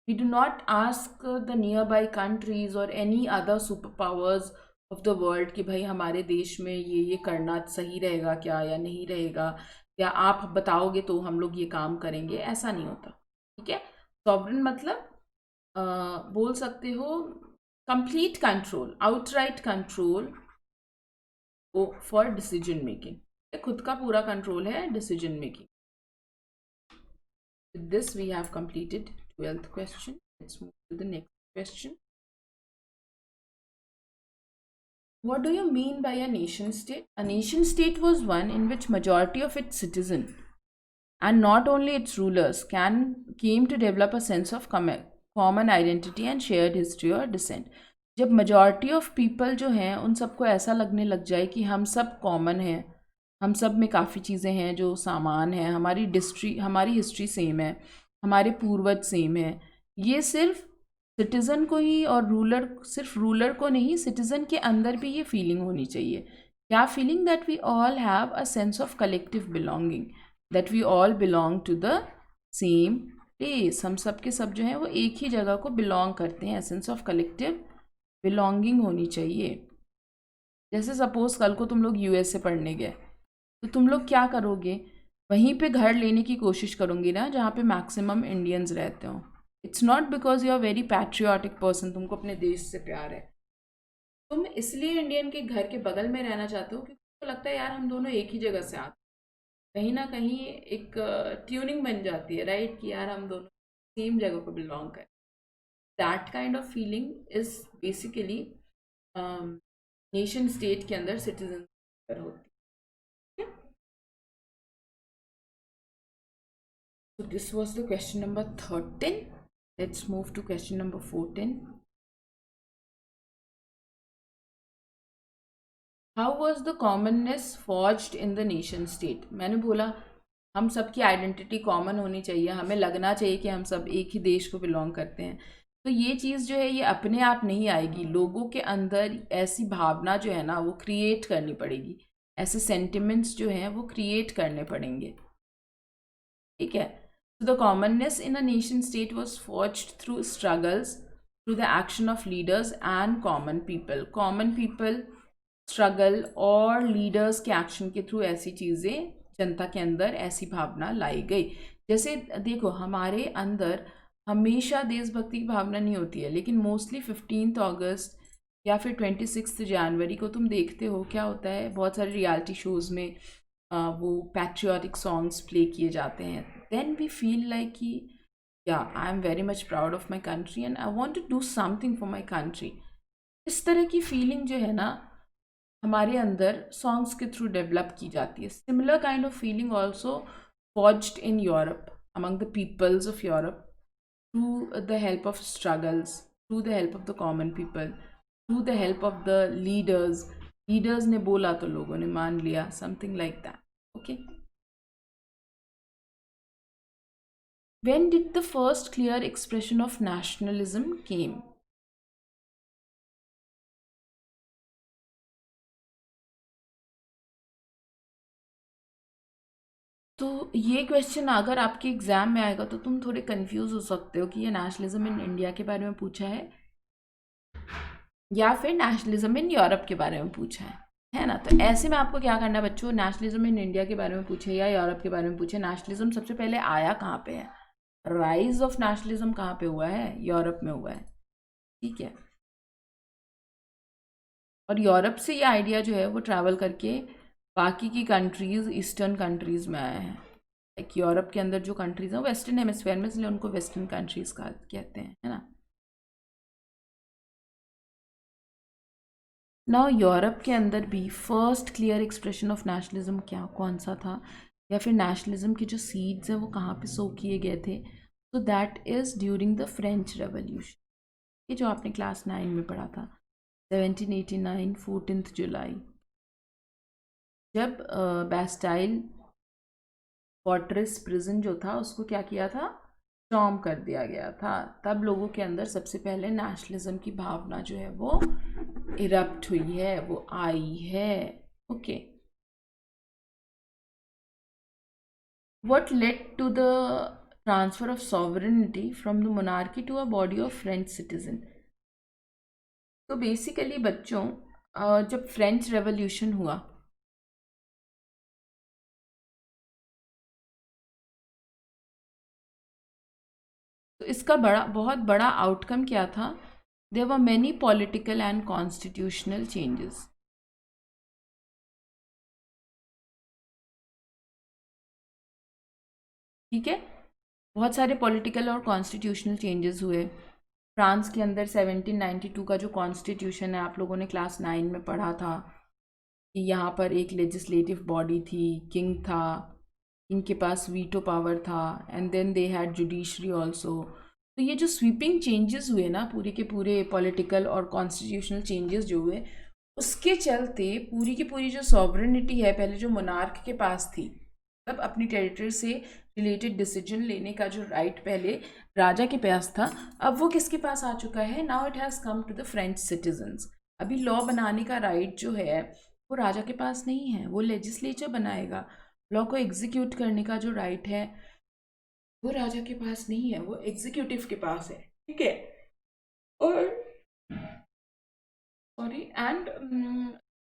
We do not ask the nearby countries और any other superpowers of the world कि भाई हमारे देश में ये करना सही रहेगा क्या या नहीं रहेगा, या आप बताओगे तो हम लोग ये काम करेंगे, ऐसा नहीं होता, ठीक है। सॉवरन मतलब बोल सकते हो complete control, outright control for decision making. खुद का पूरा कंट्रोल है decision making. With this we have completed 12th question. Let's move to the next question. What do you mean by a nation state? A nation state was one in which majority of its citizens, and not only its rulers, came to develop a sense of common identity and shared history or descent. जब majority of people जो हैं उन सबको ऐसा लगने लग जाए कि हम सब कॉमन हैं, हम सब में काफ़ी चीज़ें हैं जो सामान हैं, हमारी हिस्ट्री सेम है, हमारे पूर्वज सेम है, ये सिर्फ सिटीज़न को ही और सिर्फ रूलर को नहीं, सिटीज़न के अंदर भी ये फीलिंग होनी चाहिए। क्या feeling? That we all have a sense of collective belonging, that we all belong to the same place. हम सब के सब जो हैं वो एक ही जगह को बिलोंग करते हैं, सेंस ऑफ कलेक्टिव बिलोंगिंग होनी चाहिए। जैसे सपोज कल को तुम लोग यूएस से पढ़ने गए तो तुम लोग क्या करोगे, वहीं पे घर लेने की कोशिश करोगे ना जहाँ पे मैक्सिमम इंडियंस रहते हो। It's not because you are very patriotic person, तुमको अपने देश से प्यार है, तुम इसलिए इंडियन के घर के बगल में रहना चाहते हो क्योंकि तुमको लगता है यार हम दोनों एक ही जगह से आते, कहीं ना कहीं एक ट्यूनिंग बन जाती है, राइट, कि यार हम दोनों सेम जगह को बिलोंग करें। That kind of feeling is basically nation state के अंदर सिटीजन पर होती है। So this was the question number 13. Let's move to question number 14. How was the commonness forged in the nation state? मैंने बोला हम सबकी आइडेंटिटी कॉमन होनी चाहिए, हमें लगना चाहिए कि हम सब एक ही देश को बिलोंग करते हैं। तो ये चीज़ जो है ये अपने आप नहीं आएगी, लोगों के अंदर ऐसी भावना जो है ना वो क्रिएट करनी पड़ेगी, ऐसे सेंटिमेंट्स जो हैं वो क्रिएट करने पड़ेंगे, ठीक है। So the commonness in a nation state was forged through struggles, through the action of leaders and common people. Common people struggle और लीडर्स के एक्शन के थ्रू ऐसी चीज़ें जनता के अंदर ऐसी भावना लाई गई। जैसे देखो हमारे अंदर हमेशा देशभक्ति की भावना नहीं होती है, लेकिन मोस्टली 15 अगस्त या फिर 26 जनवरी को तुम देखते हो क्या होता है, बहुत सारे रियलिटी शोज़ में वो पैट्रियाटिक सॉन्ग्स प्ले किए जाते हैं। देन वी फील लाइक कि या I am very much proud of my country and I want to do something for my country. इस तरह की फीलिंग जो है ना हमारे अंदर सॉन्ग्स के थ्रू डेवलप की जाती है। Similar kind of feeling also forged in Europe among the peoples of Europe through the help of struggles, through the help of the common people, through the help of the leaders. Leaders ने बोला तो लोगों ने मान लिया, something like that, okay. When did the first clear expression of nationalism came? तो ये question अगर आपके एग्जाम में आएगा तो तुम थोड़े कंफ्यूज हो सकते हो कि ये नेशनलिज्म इन इंडिया के बारे में पूछा है या फिर नेशनलिज्म इन यूरोप के बारे में पूछा है ना। तो ऐसे में आपको क्या करना है बच्चों, नेशनलिज्म इन इंडिया के बारे में पूछे या यूरोप के बारे में पूछे, नेशनलिज्म सबसे पहले आया कहाँ पे है, राइज ऑफ नेशनलिज्म कहाँ पे हुआ है, यूरोप में हुआ है, ठीक है। और यूरोप से ये आइडिया जो है वो ट्रैवल करके बाकी की कंट्रीज, ईस्टर्न कंट्रीज में आया है। लाइक यूरोप के अंदर जो कंट्रीज हैं वेस्टर्न हेमिस्फेयर में, इसलिए उनको वेस्टर्न कंट्रीज का कहते हैं, है ना। नाउ यूरोप के अंदर भी first clear expression of nationalism क्या कौन सा था, या फिर नेशनलिज्म के जो सीड्स हैं वो कहाँ पे सो किए गए थे, तो that is during the French revolution. ये जो आपने क्लास 9 में पढ़ा था, 1789 14 जुलाई, जब बैस्टाइल फोर्ट्रेस प्रिजन जो था उसको क्या किया था, स्टॉर्म कर दिया गया था। तब लोगों के अंदर सबसे पहले नेशनलिज्म की भावना जो है वो इरप्ट हुई है, वो आई है। Okay, what led to the transfer of sovereignty from the monarchy to a body of French citizen. तो बेसिकली बच्चों, जब फ्रेंच रेवोल्यूशन हुआ, तो इसका बहुत बड़ा आउटकम क्या था, there were many political and constitutional changes. ठीक है, बहुत सारे पॉलिटिकल और कॉन्स्टिट्यूशनल चेंजेस हुए फ्रांस के अंदर। 1792 का जो कॉन्स्टिट्यूशन है, आप लोगों ने क्लास 9 में पढ़ा था कि यहाँ पर एक लेजिस्लेटिव बॉडी थी, किंग था, इनके पास वीटो पावर था, and then they had judiciary also. तो ये जो स्वीपिंग चेंजेस हुए ना, पूरे के पूरे पॉलिटिकल और कॉन्स्टिट्यूशनल चेंजेस जो हुए, उसके चलते पूरी की पूरी जो सॉवरेनिटी है, पहले जो मोनार्क के पास थी, मतलब अपनी टेरिटरी से रिलेटेड डिसीजन लेने का जो राइट पहले राजा के पास था, अब वो किसके पास आ चुका है, now it has come to the French citizens. अभी लॉ बनाने का राइट जो है वो राजा के पास नहीं है, वो लेजिस्लेचर बनाएगा। लॉ को एग्जीक्यूट करने का जो राइट है वो राजा के पास नहीं है, वो एग्जीक्यूटिव के पास है। ठीक है, और सॉरी, एंड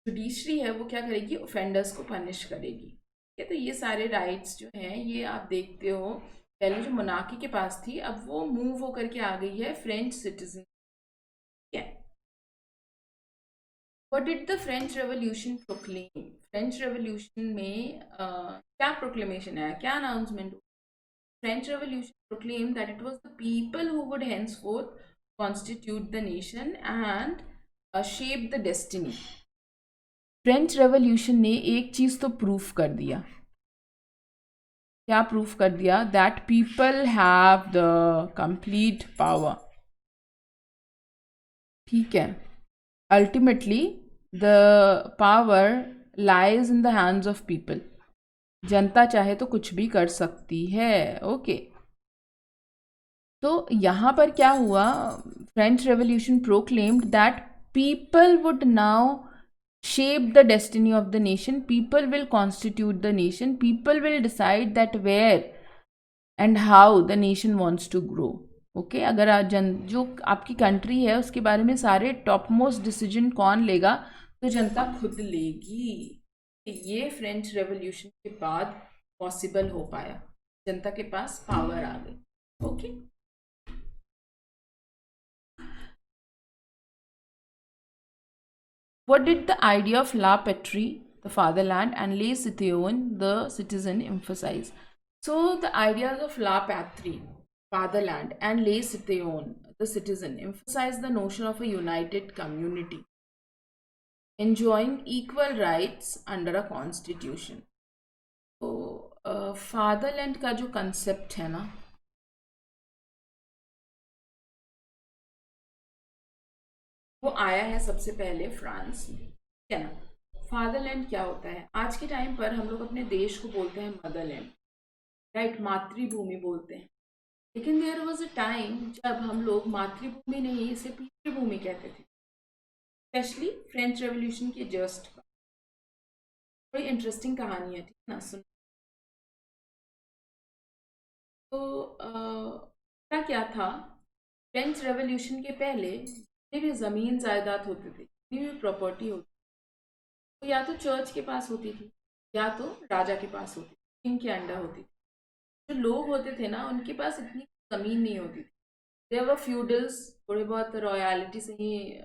जुडिशरी है वो क्या करेगी, ऑफेंडर्स को पनिश करेगी। ठीक है, तो ये सारे राइट्स जो हैं ये आप देखते हो, पहले जो मोनार्की के पास थी अब वो मूव होकर के आ गई है फ्रेंच सिटीजन। ठीक है, what did the French revolution proclaim. French revolution में क्या प्रोक्लेमेशन है, क्या announcement. French Revolution proclaimed that it was the people who would henceforth constitute the nation and shape the destiny. French revolution ने एक चीज तो प्रूफ कर दिया, क्या प्रूफ कर दिया, that people have the complete power. ठीक है, ultimately the power lies in the hands of people. जनता चाहे तो कुछ भी कर सकती है। ओके, तो यहाँ पर क्या हुआ, French revolution proclaimed that people would now shape the destiny of the nation, people will constitute the nation, people will decide that where and how the nation wants to grow. Okay, अगर जो आपकी country है उसके बारे में सारे top most decision कौन लेगा, तो जनता खुद लेगी। ये फ्रेंच रेवोल्यूशन के बाद पॉसिबल हो पाया, जनता के पास पावर आ गई। Okay, what did the idea of la patrie, the fatherland, and les citoyens, the citizen, emphasize? So the ideas of la patrie, fatherland, and les citoyens, the citizen, emphasize the notion of a united community enjoying equal rights under a constitution. तो fatherland का जो concept है ना, वो आया है सबसे पहले फ्रांस में। ठीक है ना, फादरलैंड क्या होता है, आज के टाइम पर हम लोग अपने देश को बोलते हैं मदरलैंड, राइट, मातृभूमि बोलते हैं। लेकिन देयर वाज अ टाइम जब हम लोग मातृभूमि नहीं, इसे पितृभूमि कहते थे, स्पेशली फ्रेंच रेवोल्यूशन के जस्ट। बड़ी इंटरेस्टिंग कहानी है, ठीक है ना, सुन। तो क्या था, फ्रेंच रेवोल्यूशन के पहले जितनी भी ज़मीन जायदाद होते थे, जितनी भी प्रॉपर्टी होती, तो या तो चर्च के पास होती थी या तो राजा के पास होती थी, किंग के अंडर होती थी। जो लोग होते थे ना उनके पास इतनी ज़मीन नहीं होती थी, देयर वर फ्यूडल्स, थोड़े बहुत रॉयलिटी से ही,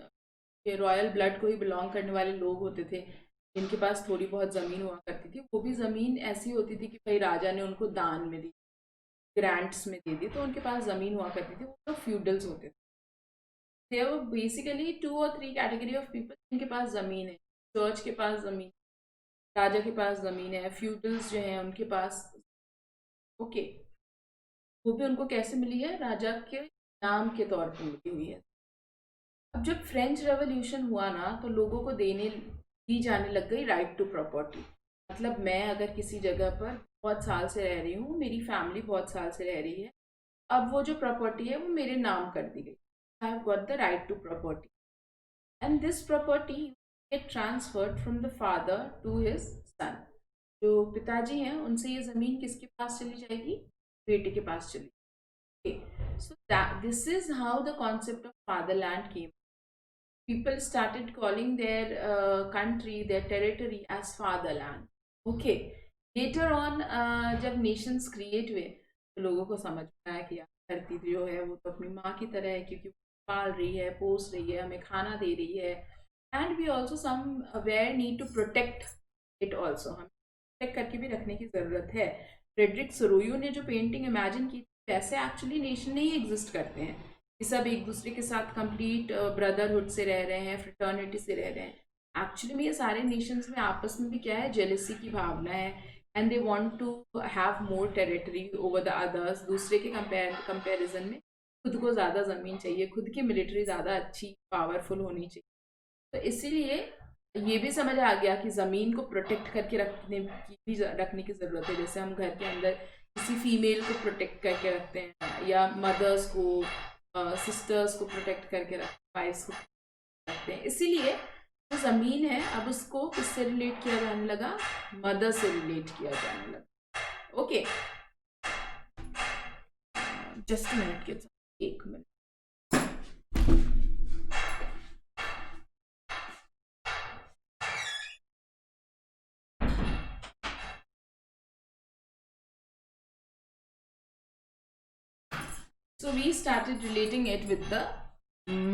रॉयल ब्लड को ही बिलोंग करने वाले लोग होते थे, जिनके पास थोड़ी बहुत ज़मीन हुआ करती थी, वो भी ज़मीन ऐसी होती थी कि भाई राजा ने उनको दान में दी, ग्रांट्स में दे दी, तो उनके पास ज़मीन हुआ करती थी, वो तो फ्यूडल्स होते थे। देयर वर बेसिकली 2 और 3 कैटेगरी ऑफ पीपल जिनके पास ज़मीन है। चर्च के पास ज़मीन, राजा के पास ज़मीन है, फ्यूडल्स जो हैं उनके पास। ओके, वो भी उनको कैसे मिली है? राजा के नाम के तौर पर मिली हुई है। अब जब फ्रेंच रेवोल्यूशन हुआ ना, तो लोगों को दी जाने लग गई राइट टू प्रॉपर्टी। मतलब मैं अगर किसी जगह पर बहुत साल से रह रही हूँ, मेरी फैमिली बहुत साल से रह रही है, अब वो जो प्रॉपर्टी है वो मेरे नाम कर दी गई। I have got the right to property, and this property get transferred from the father to his son. जो पिताजी हैं उनसे ये ज़मीन किसके पास चली जाएगी? बेटे के पास चली। So that this is how the concept of fatherland came. People started calling their country, their territory as fatherland. Okay. Later on, जब nations create हुए, तो लोगों को समझ में आया कि यार धरती जो है वो तो अपनी माँ की तरह है, क्योंकि पाल रही है, पोस रही है, हमें खाना दे रही है, and we also somewhere need to protect it also. हमें प्रोटेक्ट करके भी रखने की ज़रूरत है। फ्रेडरिक सोरोयो ने जो पेंटिंग इमेजिन की, वैसे एक्चुअली नेशन नहीं एग्जिस्ट करते हैं। ये सब एक दूसरे के साथ कंप्लीट ब्रदरहुड से रह रहे हैं, फ्रेटर्निटी से रह रहे हैं। एक्चुअली में ये सारे नेशंस में आपस में भी क्या है, जेलसी की भावना है, and they want to have more territory over the others. दूसरे के कंपैरिजन में खुद को ज़्यादा ज़मीन चाहिए, खुद की मिलिट्री ज़्यादा अच्छी पावरफुल होनी चाहिए। तो इसीलिए ये भी समझ आ गया कि ज़मीन को प्रोटेक्ट करके रखने की ज़रूरत है। जैसे हम घर के अंदर किसी फीमेल को प्रोटेक्ट करके रखते हैं, या मदर्स को, सिस्टर्स को प्रोटेक्ट करके वाइफ्स को रखते हैं। इसीलिए जो ज़मीन है अब उसको किससे रिलेट किया जाने लगा? मदर से रिलेट किया जाने लगा। ओके, जस्ट मिनट के, 1 minute. So we started relating it with the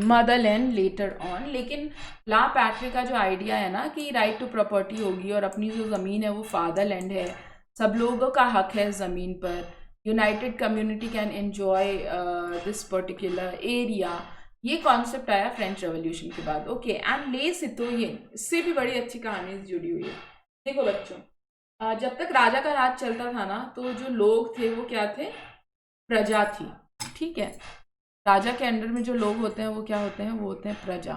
Motherland later on. लेकिन ला पैट्री का जो आइडिया है ना कि राइट टू प्रॉपर्टी होगी और अपनी जो ज़मीन है वो फादरलैंड है, सब लोगों का हक है ज़मीन पर, United community can enjoy this particular area, ये कॉन्सेप्ट आया फ्रेंच रेवोल्यूशन के बाद। ओके, एंड ले सितोयन, इससे भी बड़ी अच्छी कहानी जुड़ी हुई है। देखो बच्चों, जब तक राजा का राज चलता था ना, तो जो लोग थे वो क्या थे? प्रजा थी। ठीक है, राजा के अंडर में जो लोग होते हैं वो क्या होते हैं? वो होते हैं प्रजा।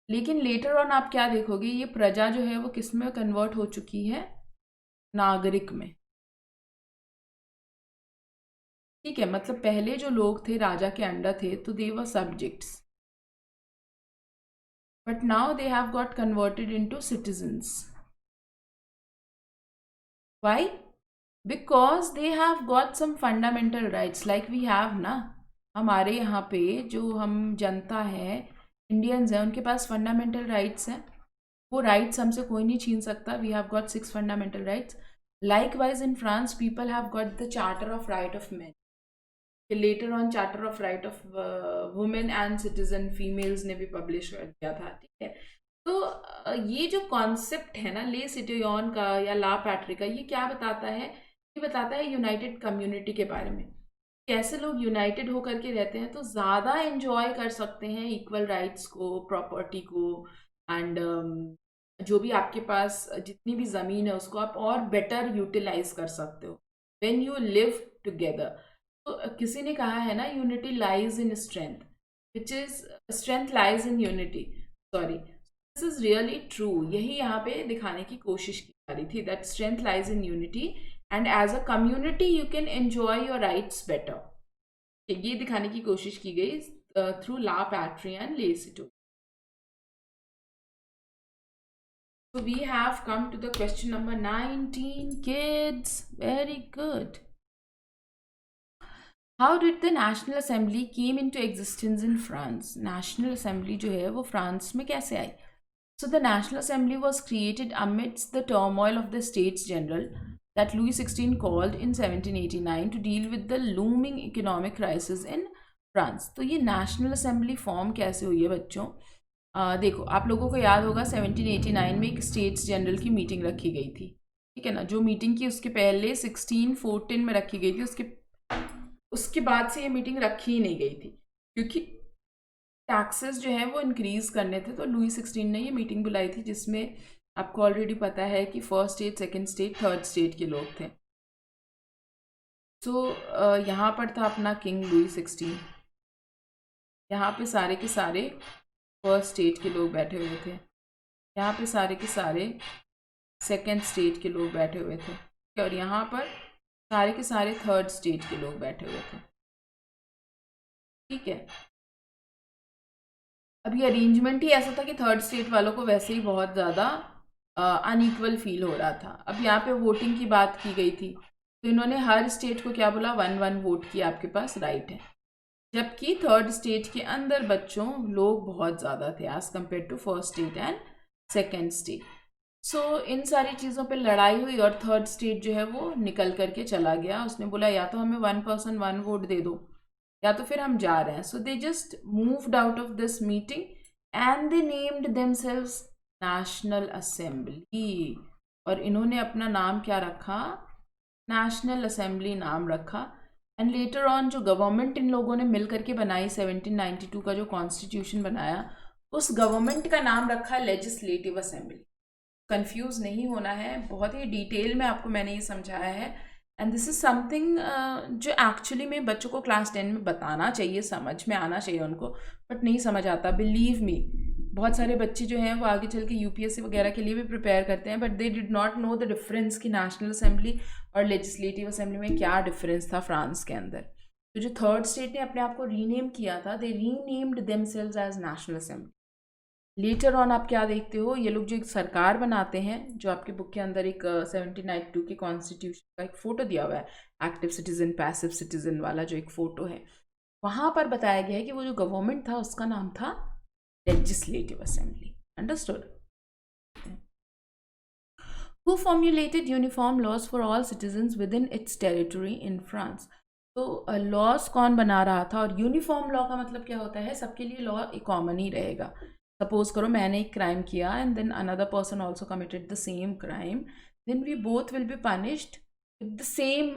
लेकिन लेटर ऑन आप क्या देखोगे, ये प्रजा जो है वो किस में कन्वर्ट हो चुकी है? नागरिक में। ठीक है, मतलब पहले जो लोग थे राजा के अंडर थे, तो they were subjects, but now they have got converted into citizens. Why? Because they have got some fundamental rights like we have ना। हमारे यहाँ पे जो हम जनता है, इंडियंस हैं, उनके पास फंडामेंटल राइट्स हैं। वो राइट्स हमसे कोई नहीं छीन सकता। We have got 6 fundamental rights. Likewise in France people have got the charter of right of man. Later on charter of right of women and citizen females ने भी पब्लिश कर दिया था। ठीक है, तो ये जो कॉन्सेप्ट है ना ले सिटियोन का या ला पैट्री का, ये क्या बताता है? ये बताता है यूनाइटेड कम्युनिटी के बारे में। कैसे लोग यूनाइटेड होकर के रहते हैं तो ज़्यादा एंजॉय कर सकते हैं इक्वल राइट्स को, प्रॉपर्टी को, एंड जो भी आपके पास जितनी भी ज़मीन है उसको आप और बेटर यूटिलाइज कर सकते हो व्हेन यू लिव टुगेदर। तो किसी ने कहा है ना, unity lies in strength, which is strength lies in unity. Sorry, this is really true. यही यहाँ पे दिखाने की कोशिश की जा रही थी, that strength lies in unity and as a community you can enjoy your rights better. ये दिखाने की कोशिश की गई थ्रू ला पैट्री एंड ले सिटोयन। So we have come to the question number 19, kids. Very good. How did the National Assembly came into existence in France? National Assembly जो है वो फ्रांस में कैसे आई? So the National Assembly was created amidst the turmoil of the States General that Louis XVI called in 1789 to deal with the looming economic crisis in France. तो ये National Assembly form कैसे हुई है बच्चों? देखो, आप लोगों को याद होगा 1789 में एक स्टेट्स जनरल की मीटिंग रखी गई थी, ठीक है ना। जो मीटिंग की उसके पहले 1614 में रखी गई थी, उसके बाद से ये मीटिंग रखी ही नहीं गई थी, क्योंकि टैक्सेस जो हैं वो इंक्रीज करने थे। तो लुई 16 ने ये मीटिंग बुलाई थी, जिसमें आपको ऑलरेडी पता है कि first state, second state, third state के लोग थे। तो यहाँ पर था अपना किंग लुई 16, यहाँ पे सारे के सारे फर्स्ट स्टेट के लोग बैठे हुए थे, यहाँ पे सारे के सारे सेकंड स्टेट के लोग बैठे हुए थे, और यहाँ पर सारे के सारे थर्ड स्टेट के लोग बैठे हुए थे, ठीक है। अब ये अरेंजमेंट ही ऐसा था कि थर्ड स्टेट वालों को वैसे ही बहुत ज़्यादा अनइक्वल फील हो रहा था। अब यहाँ पे वोटिंग की बात की गई थी, तो इन्होंने हर स्टेट को क्या बोला, 1-1 वोट की आपके पास राइट है, जबकि थर्ड स्टेट के अंदर बच्चों लोग बहुत ज़्यादा थे as compare to first state and second state. So इन सारी चीज़ों पे लड़ाई हुई और थर्ड स्टेट जो है वो निकल करके चला गया। उसने बोला या तो हमें 1 पर्सन 1 वोट दे दो, या तो फिर हम जा रहे हैं। So they just moved out of this meeting and they named themselves national assembly, और इन्होंने अपना नाम क्या रखा, नेशनल असेंबली नाम रखा। एंड लेटर ऑन जो गवर्नमेंट इन लोगों ने मिल करके बनाई, 1792 का जो कॉन्स्टिट्यूशन बनाया, उस गवर्नमेंट का नाम रखा लेजिस्लेटिव असेंबली। कंफ्यूज नहीं होना है, बहुत ही डिटेल में आपको मैंने ये समझाया है। एंड दिस इज़ समथिंग जो एक्चुअली में बच्चों को क्लास 10 में बताना चाहिए, समझ में आना चाहिए उनको, बट नहीं समझ आता। बिलीव मी, बहुत सारे बच्चे जो हैं वो आगे चल के यूपीएससी वगैरह के लिए भी प्रिपेयर करते हैं, but they did not know the difference कि नेशनल असेंबली और लेजिस्लेटिव असेंबली में क्या डिफरेंस था फ्रांस के अंदर। तो जो थर्ड स्टेट ने अपने आप को रीनेम किया था, they renamed themselves as national assembly. Later on आप क्या देखते हो, ये लोग जो एक सरकार बनाते हैं, जो आपके बुक के अंदर एक 1792 के कॉन्स्टिट्यूशन का एक फ़ोटो दिया हुआ है, एक्टिव सिटीजन पैसिव सिटीजन वाला जो एक फ़ोटो है, वहाँ पर बताया गया है कि वो जो गवर्नमेंट था उसका नाम था legislative assembly. Understood? Who formulated uniform laws for all citizens within its territory in France? तो लॉज कौन बना रहा था, और यूनिफॉर्म लॉ का मतलब क्या होता है, सबके लिए लॉ कॉमन ही रहेगा। सपोज करो मैंने एक क्राइम किया and then another person also committed the same crime, then we both will be punished with the same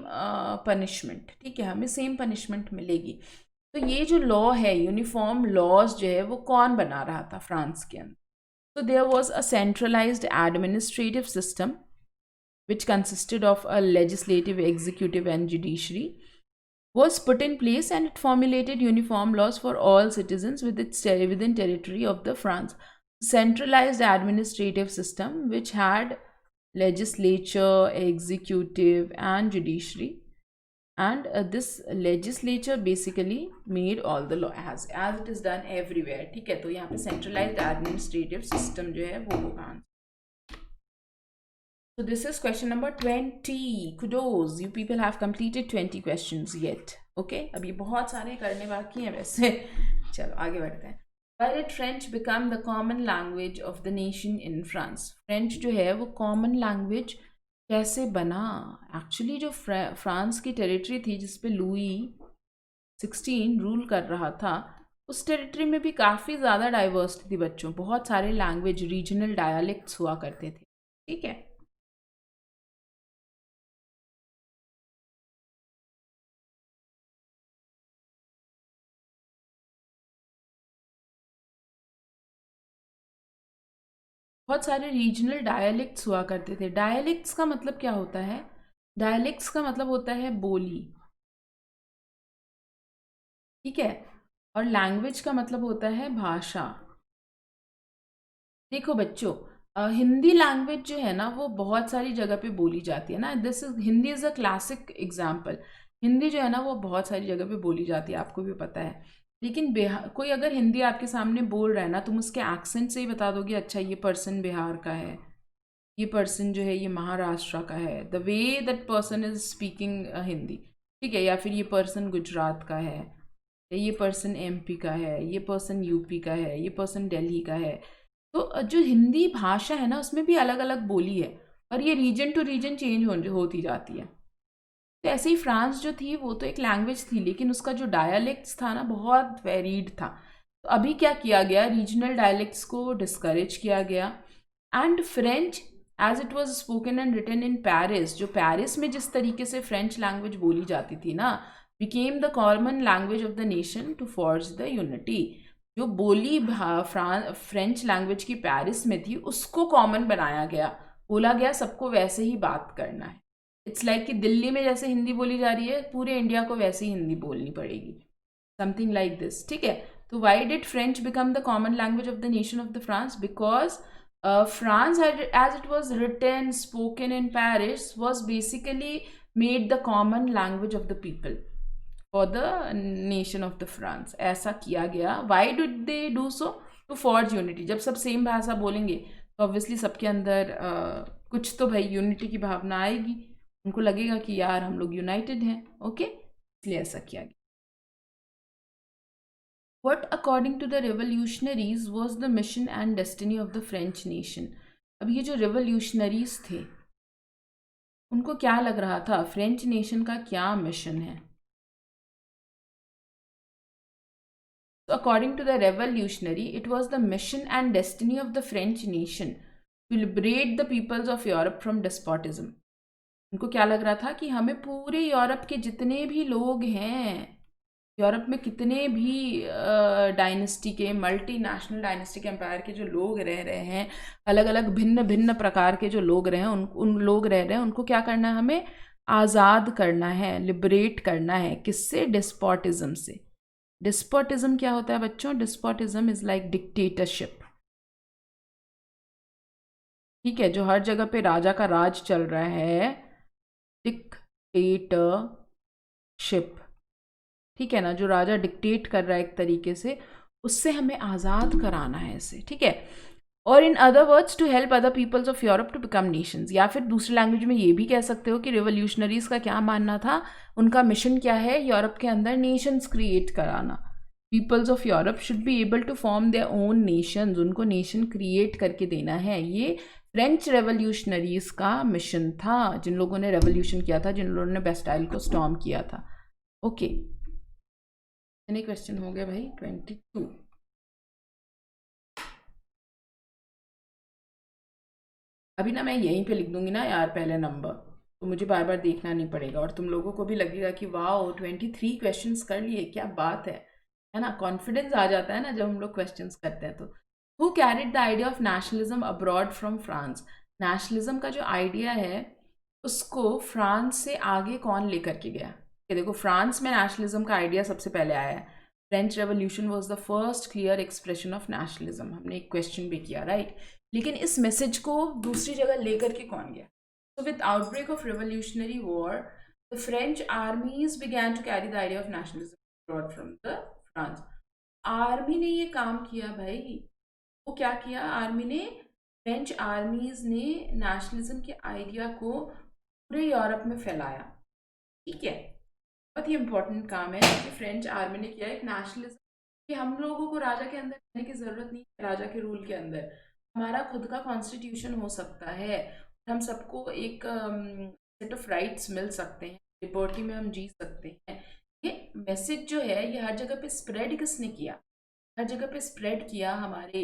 punishment, ठीक है, हमें सेम पनिशमेंट मिलेगी। तो ये जो लॉ है, यूनिफॉर्म लॉज जो है, वो कौन बना रहा था फ्रांस के अंदर? So there was a centralized administrative system which consisted of a legislative, executive and judiciary was put in place, and it formulated uniform laws for all citizens within territory of the France. Centralized administrative system which had legislature, executive and judiciary, and this legislature basically made all the law as it is done everywhere, ठीक है। तो यहाँ पे centralized administrative system जो है वो होगा। So this is question number 20. Kudos, you people have completed 20 questions yet. Okay, अब ये बहुत सारे करने बाकी हैं वैसे। चलो आगे बढ़ते हैं। Why did French become the common language of the nation in France? French जो है वो common language कैसे बना? एक्चुअली जो फ्रांस की टेरिटरी थी जिसपे लुई 16 रूल कर रहा था, उस टेरिटरी में भी काफ़ी ज़्यादा डाइवर्सिटी थी बच्चों, बहुत सारे लैंग्वेज, रीजनल डायलेक्ट्स हुआ करते थे, ठीक है। बहुत सारे रीजनल डायलेक्ट्स हुआ करते थे। डायलेक्ट्स का मतलब क्या होता है? डायलेक्ट्स का मतलब होता है बोली, ठीक है, और लैंग्वेज का मतलब होता है भाषा। देखो बच्चों, हिंदी लैंग्वेज जो है ना वो बहुत सारी जगह पे बोली जाती है ना। This is Hindi is a classic example. Hindi जो है ना वो बहुत सारी जगह पे बोली जाती है, आपको भी पता है। लेकिन बिहार, कोई अगर हिंदी आपके सामने बोल रहा है ना, तुम उसके एक्सेंट से ही बता दोगे अच्छा ये पर्सन बिहार का है, ये पर्सन जो है ये महाराष्ट्र का है, the way that person is speaking Hindi, ठीक है, या फिर ये पर्सन गुजरात का है, ये पर्सन एमपी का है, ये पर्सन यूपी का है, ये पर्सन दिल्ली का है। तो जो हिंदी भाषा है ना उसमें भी अलग अलग बोली है, और ये रीजन टू रीजन चेंज होती जाती है। तो ऐसे ही फ्रांस जो थी वो तो एक लैंग्वेज थी, लेकिन उसका जो डायलेक्ट्स था ना बहुत वेरीड था। तो अभी क्या किया गया, रीजनल डायलेक्ट्स को डिस्करेज किया गया and French as it was spoken and written in Paris, जो पेरिस में जिस तरीके से फ्रेंच लैंग्वेज बोली जाती थी ना, became the common language of the nation to forge the unity. जो बोली फ्रेंच लैंग्वेज की पेरिस में थी उसको कॉमन बनाया गया, बोला गया सबको वैसे ही बात करना है। इट्स लाइक कि दिल्ली में जैसे हिंदी बोली जा रही है पूरे इंडिया को वैसे ही हिंदी बोलनी पड़ेगी, समथिंग लाइक दिस, ठीक है। तो why did French become the common language of the nation of the France? Because France, as it was written, spoken in Paris, was basically made the common language of the people for the nation of the France. ऐसा किया गया। Why did they do so? To forge unity. जब सब same भाषा बोलेंगे तो obviously सबके अंदर कुछ तो भाई यूनिटी की भावना आएगी, उनको लगेगा कि यार हम लोग यूनाइटेड हैं, ओके, इसलिए ऐसा किया गया। What, according to the revolutionaries, was the mission and destiny of the French nation? अब ये जो revolutionaries थे उनको क्या लग रहा था, फ्रेंच नेशन का क्या मिशन है? So according to the revolutionary, it was the mission and destiny of the French nation to liberate the peoples of Europe from despotism. उनको क्या लग रहा था कि हमें पूरे यूरोप के जितने भी लोग हैं, यूरोप में कितने भी डायनेस्टी के, मल्टीनेशनल डायनेस्टी के एम्पायर के जो लोग रह रहे हैं, अलग अलग भिन्न भिन्न प्रकार के जो लोग रहे हैं, उन लोग रह रहे हैं, उनको क्या करना है, हमें आज़ाद करना है, लिबरेट करना है। किससे? डिस्पोटिज्म से। डिस्पोटिज्म क्या होता है बच्चों? डिस्पोटिज्म इज लाइक डिक्टेटरशिप, ठीक है, जो हर जगह पे राजा का राज चल रहा है, डिक्टेटरशिप, ठीक है ना, जो राजा डिक्टेट कर रहा है एक तरीके से, उससे हमें आज़ाद कराना है इसे, ठीक है। और in other words to help other peoples of Europe to become nations, या फिर दूसरी लैंग्वेज में ये भी कह सकते हो कि रिवोल्यूशनरीज का क्या मानना था, उनका मिशन क्या है, यूरोप के अंदर नेशंस क्रिएट कराना। Peoples of Europe should be able to form their own nations, उनको नेशन क्रिएट करके देना है। ये फ्रेंच रेवोल्यूशनरीज का मिशन था, जिन लोगों ने रेवोल्यूशन किया था, जिन लोगों ने बेस्टाइल को स्टॉर्म किया था, ओके। कितने क्वेश्चन हो गए भाई? 22। अभी ना मैं यहीं पे लिख दूंगी ना यार पहले नंबर, तो मुझे बार बार देखना नहीं पड़ेगा और तुम लोगों को भी लगेगा कि वाओ 23 क्वेश्चंस कर लिए, क्या बात है ना। कॉन्फिडेंस आ जाता है ना जब हम लोग क्वेश्चंस करते हैं। तो who carried the idea of nationalism abroad from France? Nationalism का जो आइडिया है उसको फ्रांस से आगे कौन लेकर के गया? कि देखो, फ्रांस में नेशनलिज्म का आइडिया सबसे पहले आया है। French revolution was the first clear expression of nationalism, हमने एक क्वेश्चन भी किया, राइट। लेकिन इस मैसेज को दूसरी जगह लेकर के कौन गया? So with outbreak of revolutionary war, the French armies began to carry the idea of nationalism abroad from the France. Army ने ये काम किया भाई, वो क्या किया आर्मी ने? फ्रेंच आर्मीज ने नेशनलिज्म के आइडिया को पूरे यूरोप में फैलाया, ठीक है। बहुत ही इंपॉर्टेंट काम है कि फ्रेंच आर्मी ने किया एक नेशनलिज्म, कि हम लोगों को राजा के अंदर रहने की जरूरत नहीं है, राजा के रूल के अंदर हमारा खुद का कॉन्स्टिट्यूशन हो सकता है, हम सबको एक सेट ऑफ राइट्स मिल सकते हैं, लिबर्टी में हम जी सकते हैं। ये मैसेज जो है ये हर जगह पे स्प्रेड किसने किया? हर जगह पे स्प्रेड किया हमारे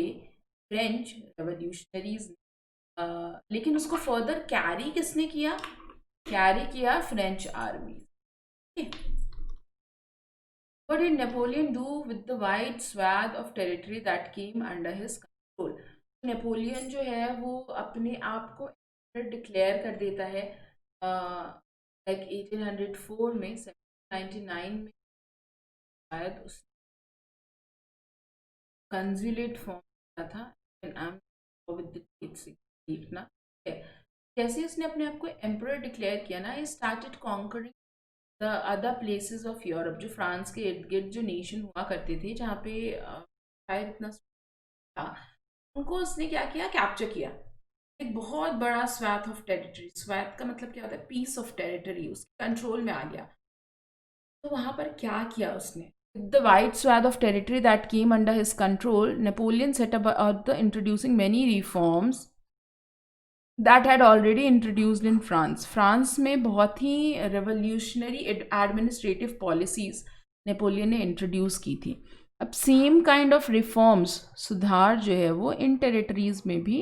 फ्रेंच रेवोल्यूशनरीज ने। लेकिन उसको फर्दर कैरी किसने किया? कैरी किया French army. What did Napoleon do with the wide swath of territory that came under his control? Napoleon जो है वो अपने आप को डिक्लेयर कर देता है लाइक 1804 में, 1799 में शायद उस कंजुलेट फॉर्म किया था। देखना कैसे उसने अपने आप को एम्परर डिक्लेयर किया ना, started conquering the other places of Europe, जो फ्रांस के इर्द गिर्द जो नेशन हुआ करते थे जहाँ पे शायद इतना था, उनको उसने क्या किया? कैप्चर किया। एक बहुत बड़ा स्वैथ ऑफ टेरिटरी, स्वैथ का मतलब क्या होता है? पीस ऑफ टेरिटरी, उसके कंट्रोल में आ गया। तो वहां पर क्या किया उसने? The wide swathe of territory that came under his control, Napoleon set about the introducing many reforms that had already introduced in France. France में बहुत ही रेवोल्यूशनरी एडमिनिस्ट्रेटिव पॉलिसीज नेपोलियन ने इंट्रोड्यूस की थी। अब सेम काइंड ऑफ रिफॉर्म्स, सुधार जो है वो इन टेरिटरीज में भी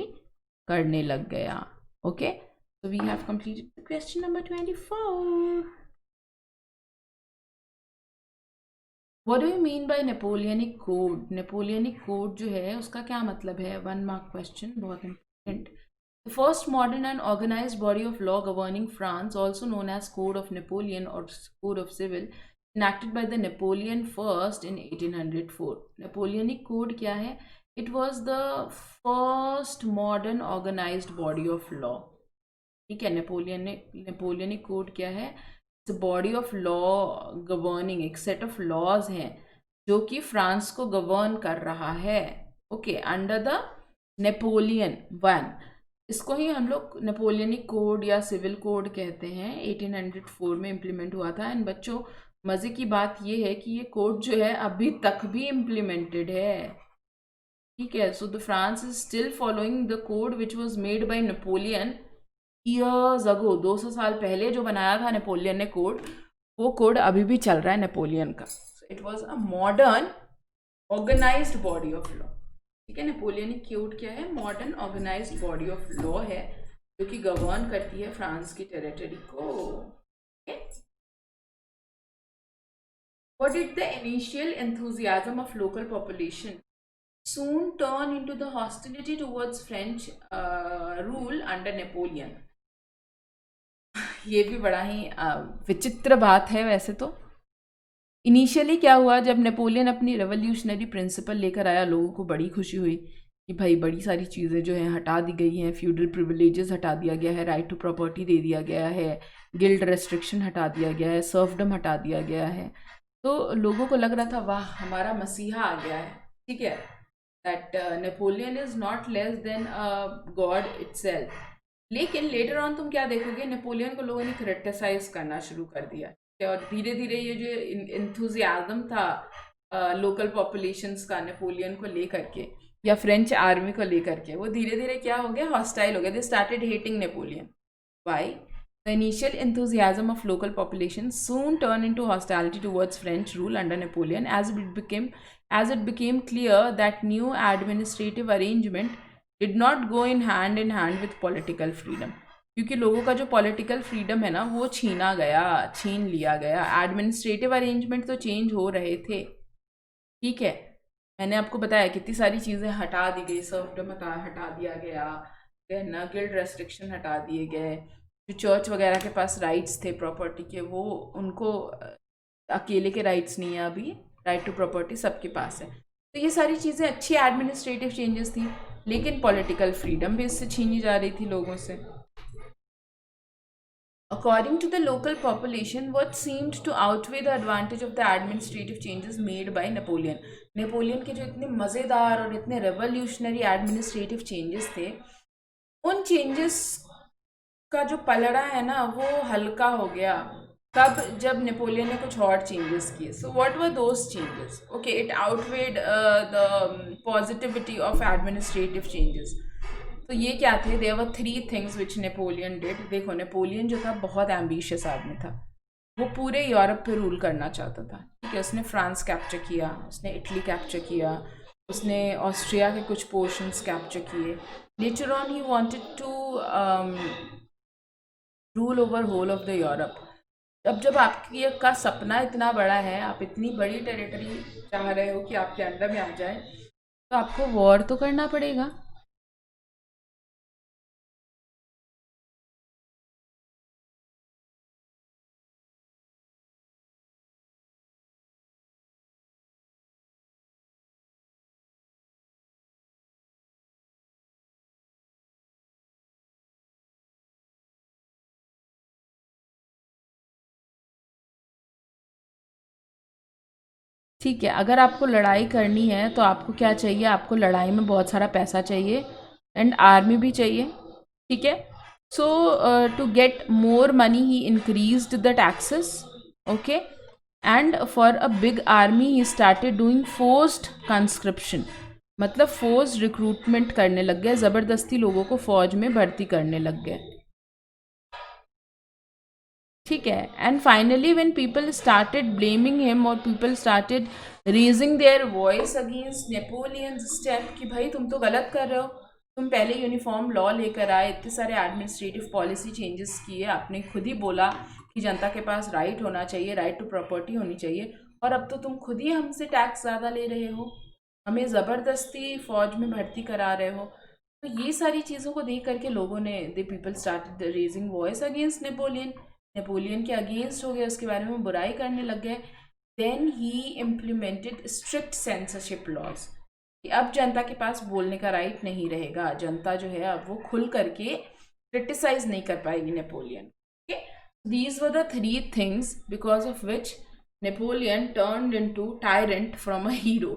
करने लग गया. Okay, so we have completed question number 24. What do you mean by Napoleonic Code? Napoleonic Code जो है उसका क्या मतलब है? 1 mark question, बहुत important. The first modern and organized body of law governing France, also known as Code of Napoleon or Code of Civil, enacted by the Napoleon First in 1804. Napoleonic Code क्या है? It was the first modern organized body of law. ठीक है, Napoleonic code क्या है? Body of law governing, एक set of laws हैं जो कि फ्रांस को गवर्न कर रहा है. Okay, under the Napoleon 1. इसको ही हम लोग नेपोलियनिक कोड या सिविल कोड कहते हैं. 1804 में इम्प्लीमेंट हुआ था. एंड बच्चों, मज़े की बात ये है कि ये कोड जो है अभी तक भी इम्प्लीमेंटेड है. ठीक है, so the France is still following the code which was made by Napoleon years ago. 200 साल पहले जो बनाया था नेपोलियन ने कोड, वो कोड अभी भी चल रहा है नेपोलियन का. It was a modern organised body of law. ठीक है, नेपोलियनिक कोड क्या है? Modern organised body of law है जो कि गवर्न करती है फ्रांस की टेरिटरी को. What did the initial enthusiasm of local population soon turn into the hostility towards French rule under Napoleon? ये भी बड़ा ही विचित्र बात है. वैसे तो इनिशियली क्या हुआ, जब नेपोलियन अपनी रेवोल्यूशनरी प्रिंसिपल लेकर आया, लोगों को बड़ी खुशी हुई कि भाई बड़ी सारी चीज़ें जो हैं हटा दी गई हैं. फ्यूडल प्रिविलेजेस हटा दिया गया है, राइट टू प्रॉपर्टी दे दिया गया है, गिल्ड रेस्ट्रिक्शन हटा दिया गया है, सर्फडम हटा दिया गया है. तो लोगों को लग रहा था वाह हमारा मसीहा आ गया है. ठीक है, that Napoleon is not less than a God itself. लेकिन लेटर ऑन तुम क्या देखोगे, नेपोलियन को लोगों ने क्रिटिसाइज करना शुरू कर दिया. और धीरे धीरे ये जो इंथुजियाज्म था लोकल पॉपुलेशंस का नेपोलियन को लेकर के या फ्रेंच आर्मी को लेकर के, वो धीरे धीरे क्या हो गया, हॉस्टाइल हो गया. They started hating Napoleon. Why? The initial enthusiasm of local population soon turned into hostility towards French rule under Napoleon as it became clear that new administrative arrangement did not go in hand with political freedom. क्योंकि लोगों का जो political freedom है ना वो छीन लिया गया. एडमिनिस्ट्रेटिव अरेंजमेंट तो चेंज हो रहे थे. ठीक है, मैंने आपको बताया कितनी सारी चीज़ें हटा दी गई. सर्फडम हटा दिया गया, देन गिल्ड रेस्ट्रिक्शन हटा दिए गए. जो चर्च वगैरह के पास राइट्स थे प्रॉपर्टी के, वो उनको अकेले के राइट्स नहीं है अभी. राइट टू प्रॉपर्टी सबके पास है. तो ये सारी चीज़ें अच्छी एडमिनिस्ट्रेटिव चेंजेस थी, लेकिन पॉलिटिकल फ्रीडम भी इससे छीनी जा रही थी लोगों से. According to the local population, what seemed to outweigh the advantage of the administrative changes made by Napoleon. Napoleon के जो इतने मज़ेदार और इतने रेवोल्यूशनरी एडमिनिस्ट्रेटिव चेंजेस थे, उन चेंजेस का जो पलड़ा है ना वो हल्का हो गया. कब? जब नेपोलियन ने कुछ और चेंजेस किए. So what were those changes? Okay, it outweighed the positivity of administrative changes. तो ये क्या थे? There were 3 things which Napoleon did. देखो, नेपोलियन जो था बहुत एम्बिशियस आदमी था. वो पूरे यूरोप पे रूल करना चाहता था. ठीक है, उसने फ्रांस कैप्चर किया, उसने इटली कैप्चर किया, उसने ऑस्ट्रिया के कुछ पोर्शंस कैप्चर किए. Later on he wanted to rule over whole of the Europe. अब जब आपकी का सपना इतना बड़ा है, आप इतनी बड़ी टेरिटरी चाह रहे हो कि आपके अंडर में आ जाए, तो आपको वॉर तो करना पड़ेगा. ठीक है, अगर आपको लड़ाई करनी है तो आपको क्या चाहिए? आपको लड़ाई में बहुत सारा पैसा चाहिए एंड आर्मी भी चाहिए. ठीक है, so to get more money he increased the taxes. Okay, and for a big army he started doing forced conscription. मतलब फोर्स रिक्रूटमेंट करने लग गए, ज़बरदस्ती लोगों को फौज में भर्ती करने लग गए. ठीक है. And finally when people started blaming him और people started raising their voice against Napoleon step कि भाई तुम तो गलत कर रहे हो, तुम पहले यूनिफॉर्म लॉ लेकर आए, इतने सारे एडमिनिस्ट्रेटिव पॉलिसी चेंजेस किए, आपने खुद ही बोला कि जनता के पास राइट होना चाहिए, राइट टू प्रॉपर्टी होनी चाहिए, और अब तो तुम खुद ही हमसे टैक्स ज़्यादा ले रहे हो, हमें ज़बरदस्ती फ़ौज में भर्ती करा रहे हो. तो ये सारी चीज़ों को देख करके लोगों ने they people started raising voice against Napoleon. Napoleon के अगेंस्ट हो गए, उसके बारे में बुराई करने लग गए. Then he implemented strict censorship laws कि अब जनता के पास बोलने का राइट नहीं रहेगा, जनता जो है अब वो खुल करके क्रिटिसाइज नहीं कर पाएगी Napoleon. Okay, these were the three things because of which Napoleon turned into tyrant from a hero.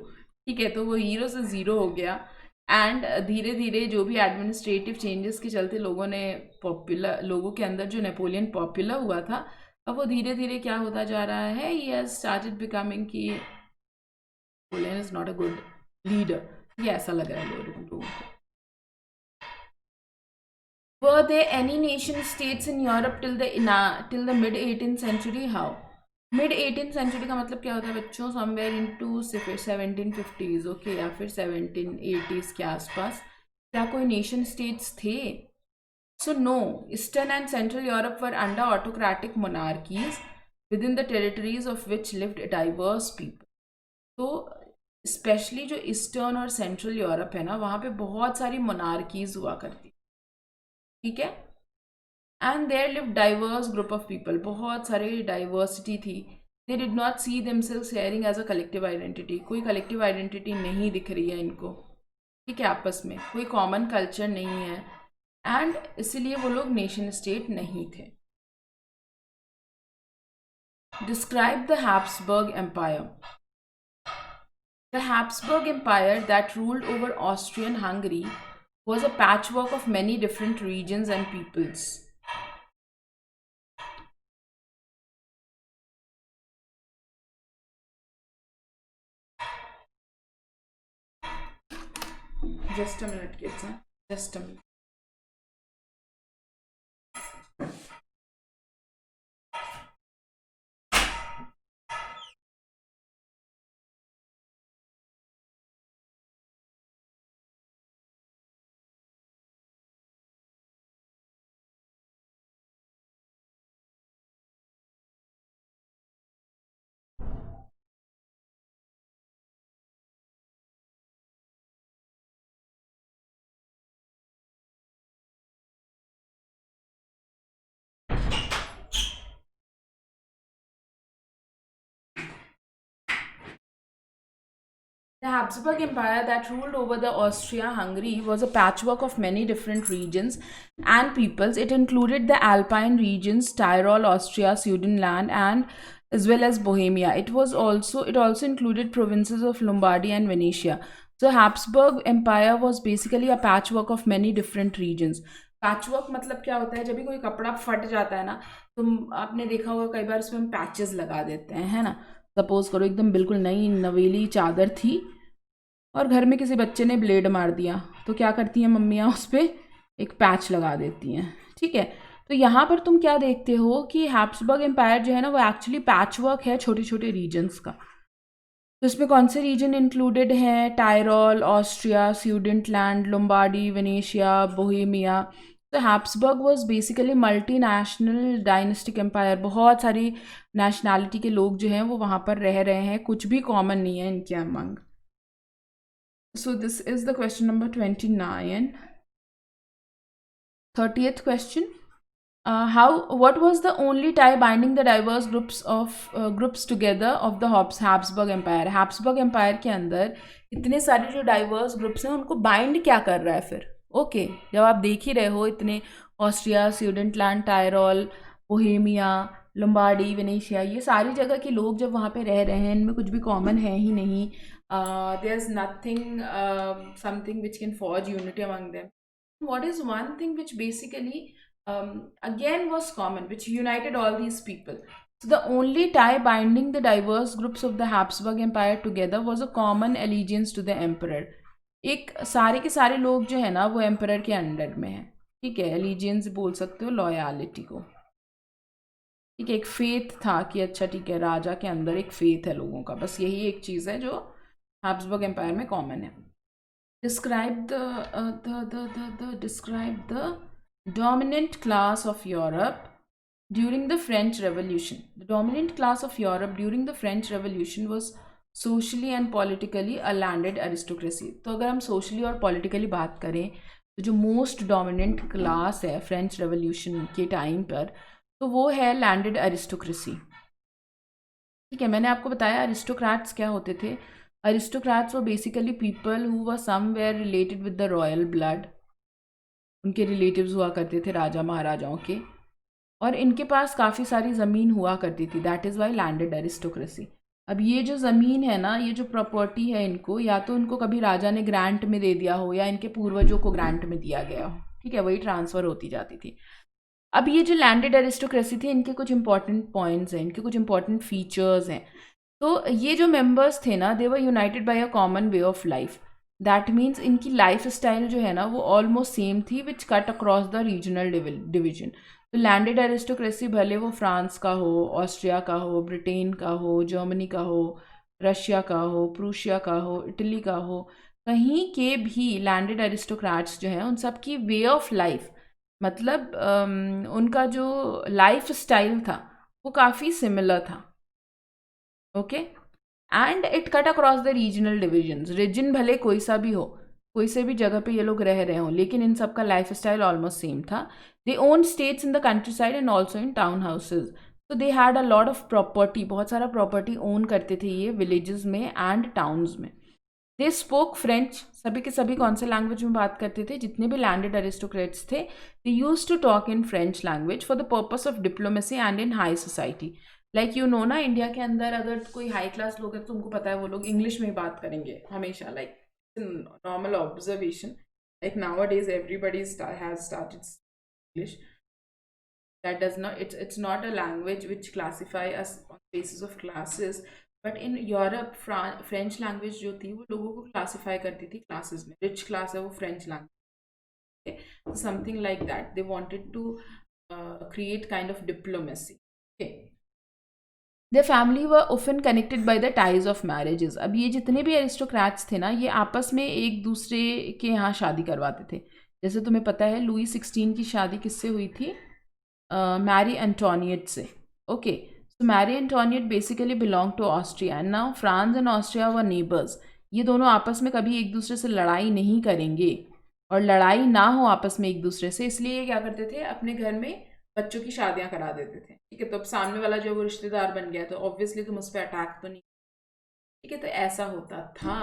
ठीक है, तो वो हीरो से ज़ीरो हो गया. एंड धीरे धीरे जो भी एडमिनिस्ट्रेटिव चेंजेस के चलते लोगों के अंदर जो नेपोलियन पॉपुलर हुआ था, अब वो धीरे धीरे क्या होता जा रहा है, ही हैज स्टार्टेड बिकमिंग कि Napoleon is not a good leader. ये ऐसा लग रहा है लोगों को. Were there any nation states in Europe till the mid 18th century? How? Mid 18th century का मतलब क्या होता है बच्चों? समवेयर इनटू 1750s, ओके, या फिर 1780s के आसपास. क्या कोई नेशन स्टेट्स थे? So no, eastern and central Europe were under autocratic monarchies within the territories of which lived diverse people. तो स्पेशली जो ईस्टर्न और सेंट्रल यूरोप है ना, वहाँ पे बहुत सारी मोनार्कीज हुआ करती. ठीक है, and there live diverse group of people, बहुत सारे डाइवर्सिटी थी. They did not see themselves sharing as a collective identity. कोई कलेक्टिव आइडेंटिटी नहीं दिख रही है इनको. ठीक है, आपस में कोई कॉमन कल्चर नहीं है, एंड इसीलिए वो लोग नेशन स्टेट नहीं थे. Describe the Habsburg empire. The Habsburg Empire that ruled over Austrian Hungary was a patchwork of many different regions and peoples. Just a minute, kids. Just a minute. The Habsburg Empire that ruled over the Austria-Hungary was a patchwork of many different regions and peoples. It included the Alpine regions, Tyrol, Austria, Sudetenland, and as well as Bohemia. It also included provinces of Lombardy and Venetia. So Habsburg Empire was basically a patchwork of many different regions. Patchwork मतलब क्या होता है? जब भी कोई कपड़ा फट जाता है ना, तो आपने देखा होगा कई बार उसमें हम पैचेस लगा देते हैं, है ना. सपोज करो एकदम बिल्कुल नई नवेली चादर थी और घर में किसी बच्चे ने ब्लेड मार दिया, तो क्या करती हैं मम्मियाँ? उस पर एक पैच लगा देती हैं. ठीक है, तो यहाँ पर तुम क्या देखते हो कि हैब्सबर्ग एम्पायर जो है ना, वो एक्चुअली पैच वर्क है छोटे छोटे रीजन्स का. तो इसमें कौन से रीजन इंक्लूडेड हैं? Tyrol, Austria, Sudetenland, Lombardy, Venetia, Bohemia. तो Habsburg was basically multi national dynastic empire. बहुत सारी नेशनैलिटी के लोग जो हैं वो वहाँ पर रह रहे हैं, कुछ भी कॉमन नहीं है इनके among. So this is the question number 29. 30th question. What was the only tie binding the diverse groups together of the Habsburg Empire? Habsburg Empire के अंदर इतने सारे जो डाइवर्स ग्रुप्स हैं उनको बाइंड क्या कर रहा है फिर? ओके, जब आप देख ही रहे हो इतने Austria, Sudetenland, Tyrol, Bohemia, Lombardy, Venetia, ये सारी जगह के लोग जब वहाँ पे रह रहे हैं, इनमें कुछ भी कॉमन है ही नहीं. There's nothing something which can forge unity among them. What is one thing which basically again was common, which united all these people? So the only tie binding the diverse groups of the Habsburg Empire together was a common allegiance to the emperor. एक सारे के सारे लोग जो है ना वो emperor के अंडर में है. ठीक है, एलिजियंस बोल सकते हो लॉयलिटी को. ठीक है, एक फेथ था कि अच्छा ठीक है, राजा के अंदर एक फेथ है लोगों का, बस यही एक चीज़ है जो हैब्सबर्ग एम्पायर में कॉमन है। Describe describe the dominant class of Europe during the French Revolution. The dominant class of Europe during the French Revolution was socially and politically a landed aristocracy. तो अगर हम socially और politically बात करें तो जो मोस्ट डोमिनेंट क्लास है French revolution के टाइम पर, तो वो है लैंडेड अरिस्टोक्रेसी। ठीक है, मैंने आपको बताया अरिस्टोक्रेट्स क्या होते थे। अरिस्टोक्रेट्स वो basically people who were somewhere related with the royal blood, उनके रिलेटिव्स हुआ करते थे राजा महाराजाओं के, और इनके पास काफ़ी सारी ज़मीन हुआ करती थी, that is why landed aristocracy. अब ये जो ज़मीन है ना, ये जो प्रॉपर्टी है इनको, या तो इनको कभी राजा ने ग्रांट में दे दिया हो या इनके पूर्वजों को ग्रांट में दिया गया हो, ठीक है, वही ट्रांसफ़र होती जाती थी। अब ये जो लैंडेड एरिस्टोक्रेसी थी, इनके कुछ इंपॉर्टेंट पॉइंट्स हैं, इनके कुछ इंपॉर्टेंट फीचर्स हैं। तो ये जो मेंबर्स थे ना, they were united by a common way of life. That means इनकी लाइफ स्टाइल जो है ना वो ऑलमोस्ट सेम थी, which cut across the regional division. तो लैंडेड एरिस्टोक्रेसी भले वो फ्रांस का हो, ऑस्ट्रिया का हो, ब्रिटेन का हो, जर्मनी का हो, रशिया का हो, प्रूशिया का हो, इटली का हो, कहीं के भी लैंडेड एरिस्टोक्रेट्स जो हैं उन सब की वे ऑफ लाइफ, मतलब उनका जो लाइफ स्टाइल था वो काफ़ी सिमिलर था। Okay, and it cut across the regional divisions. Region भले कोई सा भी हो, कोई से भी जगह पे ये लोग रह रहे हों, लेकिन इन सब का लाइफ स्टाइल ऑलमोस्ट सेम था। They own states in the countryside and also in town houses. तो they had a lot of property, बहुत सारा प्रॉपर्टी ओन करते थे ये विलेजेस में एंड टाउन्स में। दे स्पोक फ्रेंच, सभी के सभी कौन से लैंग्वेज में बात करते थे, जितने भी लैंडेड एरिस्टोक्रेट्स थे, they used to talk in French language for the purpose of diplomacy and in high society. Like you know ना, इंडिया के अंदर अगर कोई हाई क्लास लोग हैं तो तुमको पता है वो लोग इंग्लिश में ही बात करेंगे हमेशा, like normal observation. Like now days everybody has started English. That does not, it's not a language which classify us on basis of classes, but in Europe French language जो थी वो लोगों को क्लासीफाई करती थी क्लासेस में। Rich class है वो French language, something like that. They wanted to create kind of diplomacy. Their family were often connected by the ties of marriages. अब ये जितने भी एरिस्टोक्रेट्स थे ना, ये आपस में एक दूसरे के यहाँ शादी करवाते थे। जैसे तुम्हें पता है लुई 16 की शादी किससे हुई थी? मैरी एंटोनियट से। Okay, so Marie Antoinette basically belonged to Austria and now France and Austria were neighbors। ये दोनों आपस में कभी एक दूसरे से लड़ाई नहीं करेंगे और लड़ाई ना हो आपस में एक दूसरे से, इसलिए ये क्या करते थे, अपने घर में बच्चों की शादियां करा देते थे। ठीक है, तो अब सामने वाला जो वो रिश्तेदार बन गया तो ऑब्वियसली तुम उस पर अटैक तो नहीं। ठीक है, तो ऐसा होता था।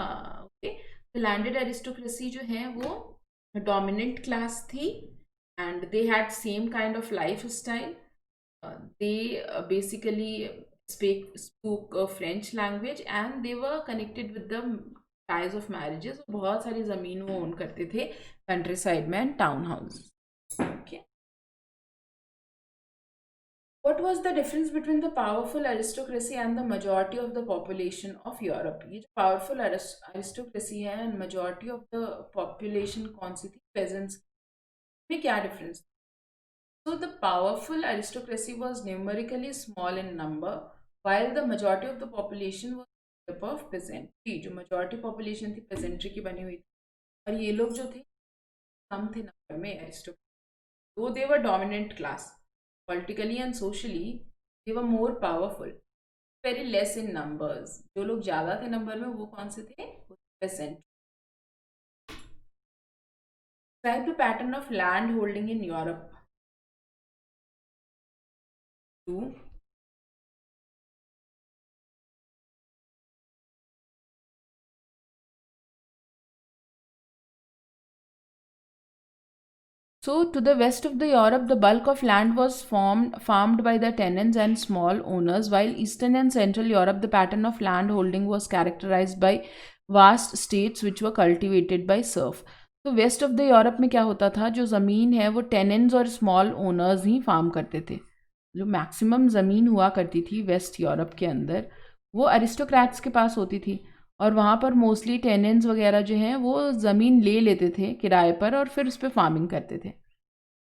ओके, तो लैंडेड एरिस्टोक्रेसी जो है वो डोमिनेंट क्लास थी and they had same kind of life style. They basically spoke French language and they were connected with the ties of marriages। बहुत सारी ज़मीन वो ओन करते थे कंट्री साइड में and town house. Okay, what was the difference between the powerful aristocracy and the majority of the population of Europe? ये जो powerful aristocracy है and majority of the population कौन सी थी, peasants में क्या difference? So the powerful aristocracy was numerically small in number, while the majority of the population was made up of peasantry। जो majority population थी peasantry की बनी हुई थी, और ये लोग जो थे कम थे नंबर में aristocracy। Though they were dominant class, politically and socially they were more powerful, very less in numbers। जो लोग ज़्यादा थे नंबर में वो कौन से थे? peasant। Describe the pattern of land holding in Europe। So, to the west of the Europe, the bulk of land was farmed by the tenants and small owners, while eastern and central Europe, the pattern of land holding was characterized by vast states which were cultivated by serf। तो waste of the Europe में क्या होता था, जो ज़मीन है वो tenants और स्मॉल ओनर्स ही फार्म करते थे। जो मैक्सिमम ज़मीन हुआ करती थी वेस्ट यूरोप के अंदर वो अरिस्टोक्रेट्स के पास होती थी, और वहाँ पर मोस्टली टेनेंट्स वगैरह जो हैं वो ज़मीन ले लेते थे किराए पर और फिर उस पर फार्मिंग करते थे।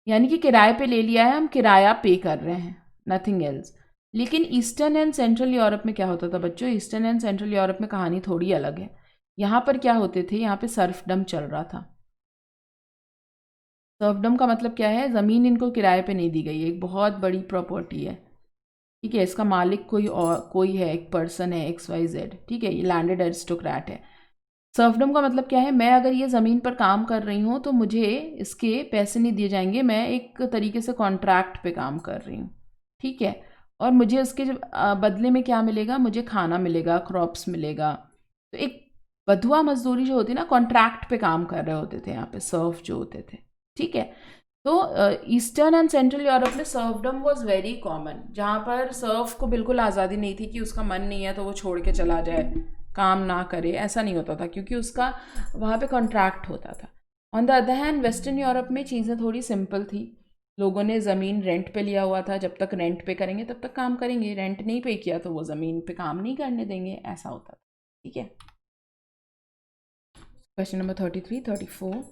यानी कि किराए पे ले लिया है, हम किराया पे कर रहे हैं। Nothing else. लेकिन ईस्टर्न एंड सेंट्रल यूरोप में क्या होता था बच्चों? ईस्टर्न एंड सेंट्रल यूरोप में कहानी थोड़ी अलग है। यहाँ पर क्या होते थे, यहाँ पे सर्फडम चल रहा था। सर्फडम का मतलब क्या है? ज़मीन इनको किराए पे नहीं दी गई है, एक बहुत बड़ी प्रॉपर्टी है, ठीक है, इसका मालिक कोई है, एक पर्सन है, XYZ, ठीक है, ये लैंडेड एरिस्टोक्रेट है। सर्फडम का मतलब क्या है? मैं अगर ये ज़मीन पर काम कर रही हूँ तो मुझे इसके पैसे नहीं दिए जाएंगे, मैं एक तरीके से कॉन्ट्रैक्ट पे काम कर रही हूँ, ठीक है, और मुझे इसके बदले में क्या मिलेगा? मुझे खाना मिलेगा, क्रॉप्स मिलेगा। तो एक बधुआ मजदूरी जो होती है ना, कॉन्ट्रैक्ट पे काम कर रहे होते थे यहाँ पे सर्फ जो होते थे, ठीक है। तो ईस्टर्न एंड सेंट्रल यूरोप में सर्फडम वाज वेरी कॉमन, जहाँ पर सर्फ को बिल्कुल आज़ादी नहीं थी कि उसका मन नहीं है तो वो छोड़ के चला जाए, काम ना करे, ऐसा नहीं होता था, क्योंकि उसका वहाँ पे कॉन्ट्रैक्ट होता था। On the other hand western Europe में चीज़ें थोड़ी सिंपल थी। लोगों ने ज़मीन रेंट पे लिया हुआ था, जब तक रेंट पे करेंगे तब तक काम करेंगे, रेंट नहीं पे किया तो वो ज़मीन पे काम नहीं करने देंगे, ऐसा होता था, ठीक है। Question number 33, 34।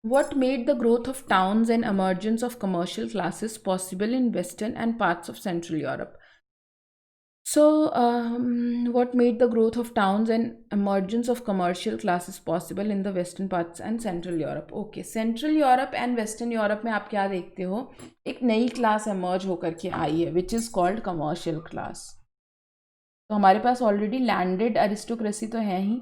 What made the growth of towns and emergence of commercial classes possible in Western and parts of Central Europe? So, what made the growth of towns and emergence of commercial classes possible in the Western parts and Central Europe? Okay, Central Europe and Western Europe में आप क्या देखते हो? एक नई class emerge होकर के आई है, which is called commercial class. तो हमारे पास ऑलरेडी लैंडेड अरिस्टोक्रेसी तो है ही,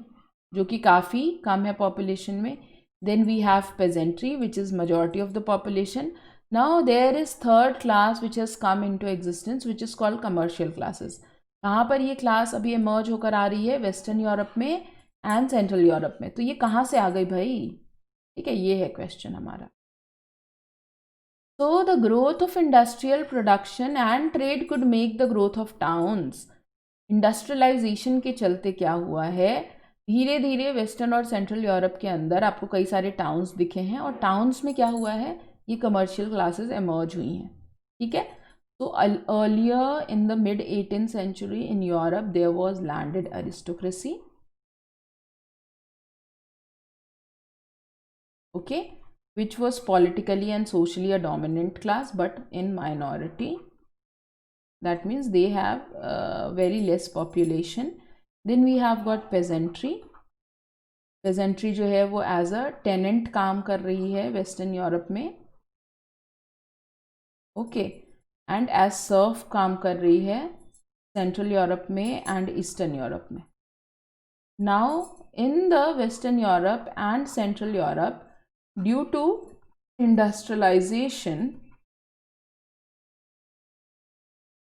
जो कि काफ़ी कम है पॉपुलेशन में. Then we have peasantry, which is majority of the population. Now there is third class which has come into existence, which is called commercial classes. कहाँ पर ये क्लास अभी emerge होकर आ रही है? वेस्टर्न यूरोप में एंड सेंट्रल यूरोप में. तो ये कहाँ से आ गई भाई? ठीक है, ये है क्वेश्चन हमारा. So the growth of industrial production and trade could make the growth of towns. Industrialisation के चलते क्या हुआ है, धीरे धीरे वेस्टर्न और सेंट्रल यूरोप के अंदर आपको कई सारे टाउन्स दिखे हैं, और टाउन्स में क्या हुआ है, ये कमर्शियल क्लासेस एमर्ज हुई हैं, ठीक है. तो earlier in the mid 18th century in Europe there was landed aristocracy, okay, which was politically and socially a dominant class but in minority. That means they have very less population. Then we have got peasantry. peasantry जो है वो as a tenant काम कर रही है western Europe में, okay, and as serf काम कर रही है सेंट्रल यूरोप में एंड ईस्टर्न यूरोप में. Now in the western Europe and central Europe, due to industrialization,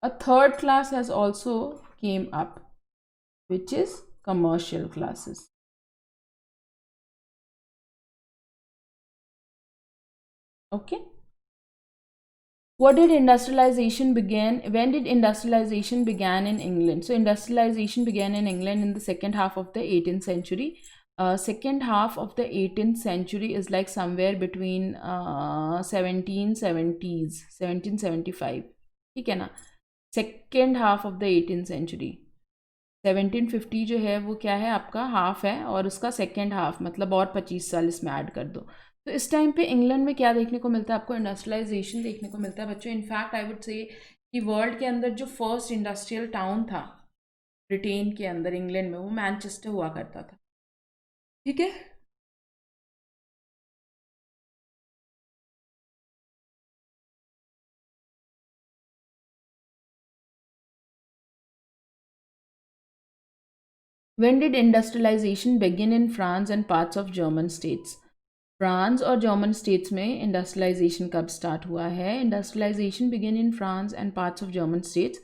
a third class has also came up, which is commercial classes. Okay. What did industrialization begin? When did industrialization began in England? So industrialization began in England in the second half of the 18th century. Second half of the 18th century is like somewhere between 1770s, 1775, ठीक है ना. Second half of the 18th century, 1750 जो है वो क्या है आपका, half है, और उसका सेकेंड हाफ मतलब और 25 साल इसमें ऐड कर दो. तो इस टाइम पे इंग्लैंड में क्या देखने को मिलता है आपको? इंडस्ट्रियलाइजेशन देखने को मिलता है बच्चों. इनफैक्ट आई वुड से कि वर्ल्ड के अंदर जो फर्स्ट इंडस्ट्रियल टाउन था ब्रिटेन के अंदर, इंग्लैंड में, वो मैनचेस्टर हुआ करता था, ठीक है. When did industrialization begin in France and parts of German states? France और जर्मन स्टेट्स में इंडस्ट्रियलाइजेशन कब स्टार्ट हुआ है? Industrialisation begin in France and parts of German states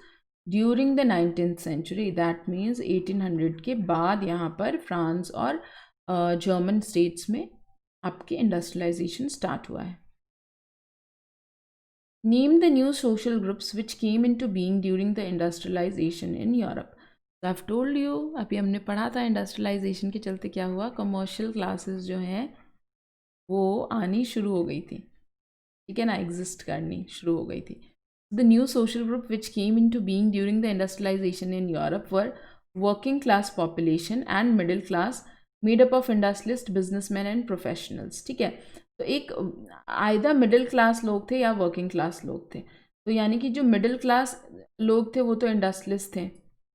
during the 19th century. That means 1800 के बाद यहाँ पर France और जर्मन स्टेट्स में आपके इंडस्ट्रियलाइजेशन स्टार्ट हुआ है. Name the new social groups which came into being during the industrialisation in Europe. I have told you, अभी हमने पढ़ा था इंडस्ट्रियलाइजेशन के चलते क्या हुआ, कमर्शियल क्लासेस जो हैं वो आनी शुरू हो गई थी, ठीक है ना, एग्जिस्ट करनी शुरू हो गई थी. The new social group which came into being during the industrialisation in Europe were working class population and middle class made up of industrialist, businessman and professionals, ठीक है. तो एक आइदर मिडिल क्लास लोग थे या working class लोग थे। तो यानी कि जो मिडिल क्लास लोग थे वो तो इंडस्ट्रियलिस्ट थे,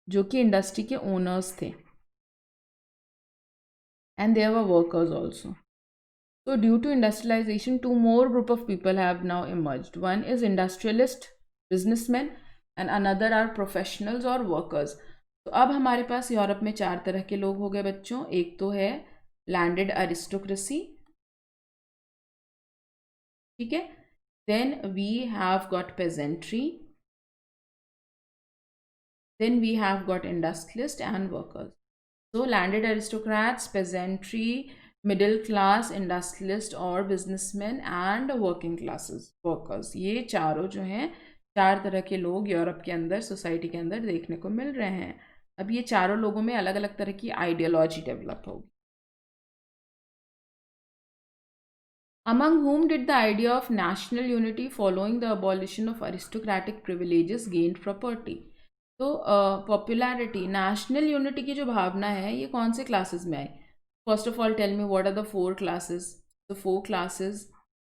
जो कि इंडस्ट्री के ओनर्स थे, and there were workers also. So due to industrialization, two more group of people have now emerged. One is industrialist businessmen and another are professionals or workers. तो अब हमारे पास यूरोप में चार तरह के लोग हो गए बच्चों। एक तो है लैंडेड अरिस्टोक्रेसी, ठीक है। Then we have got peasantry, then we have got industrialist and workers. So landed aristocrats, peasantry, middle class, industrialist और businessmen and working classes workers, ये चारों जो हैं चार तरह के लोग यूरोप के अंदर सोसाइटी के अंदर देखने को मिल रहे हैं। अब ये चारों लोगों में अलग अलग तरह की आइडियोलॉजी डेवलप होगी। Among whom did the idea of national unity following the abolition of aristocratic privileges gained property? तो पॉपुलैरिटी, नेशनल यूनिटी की जो भावना है ये कौन से क्लासेस में आई? First of all tell me what are the four classes? The four classes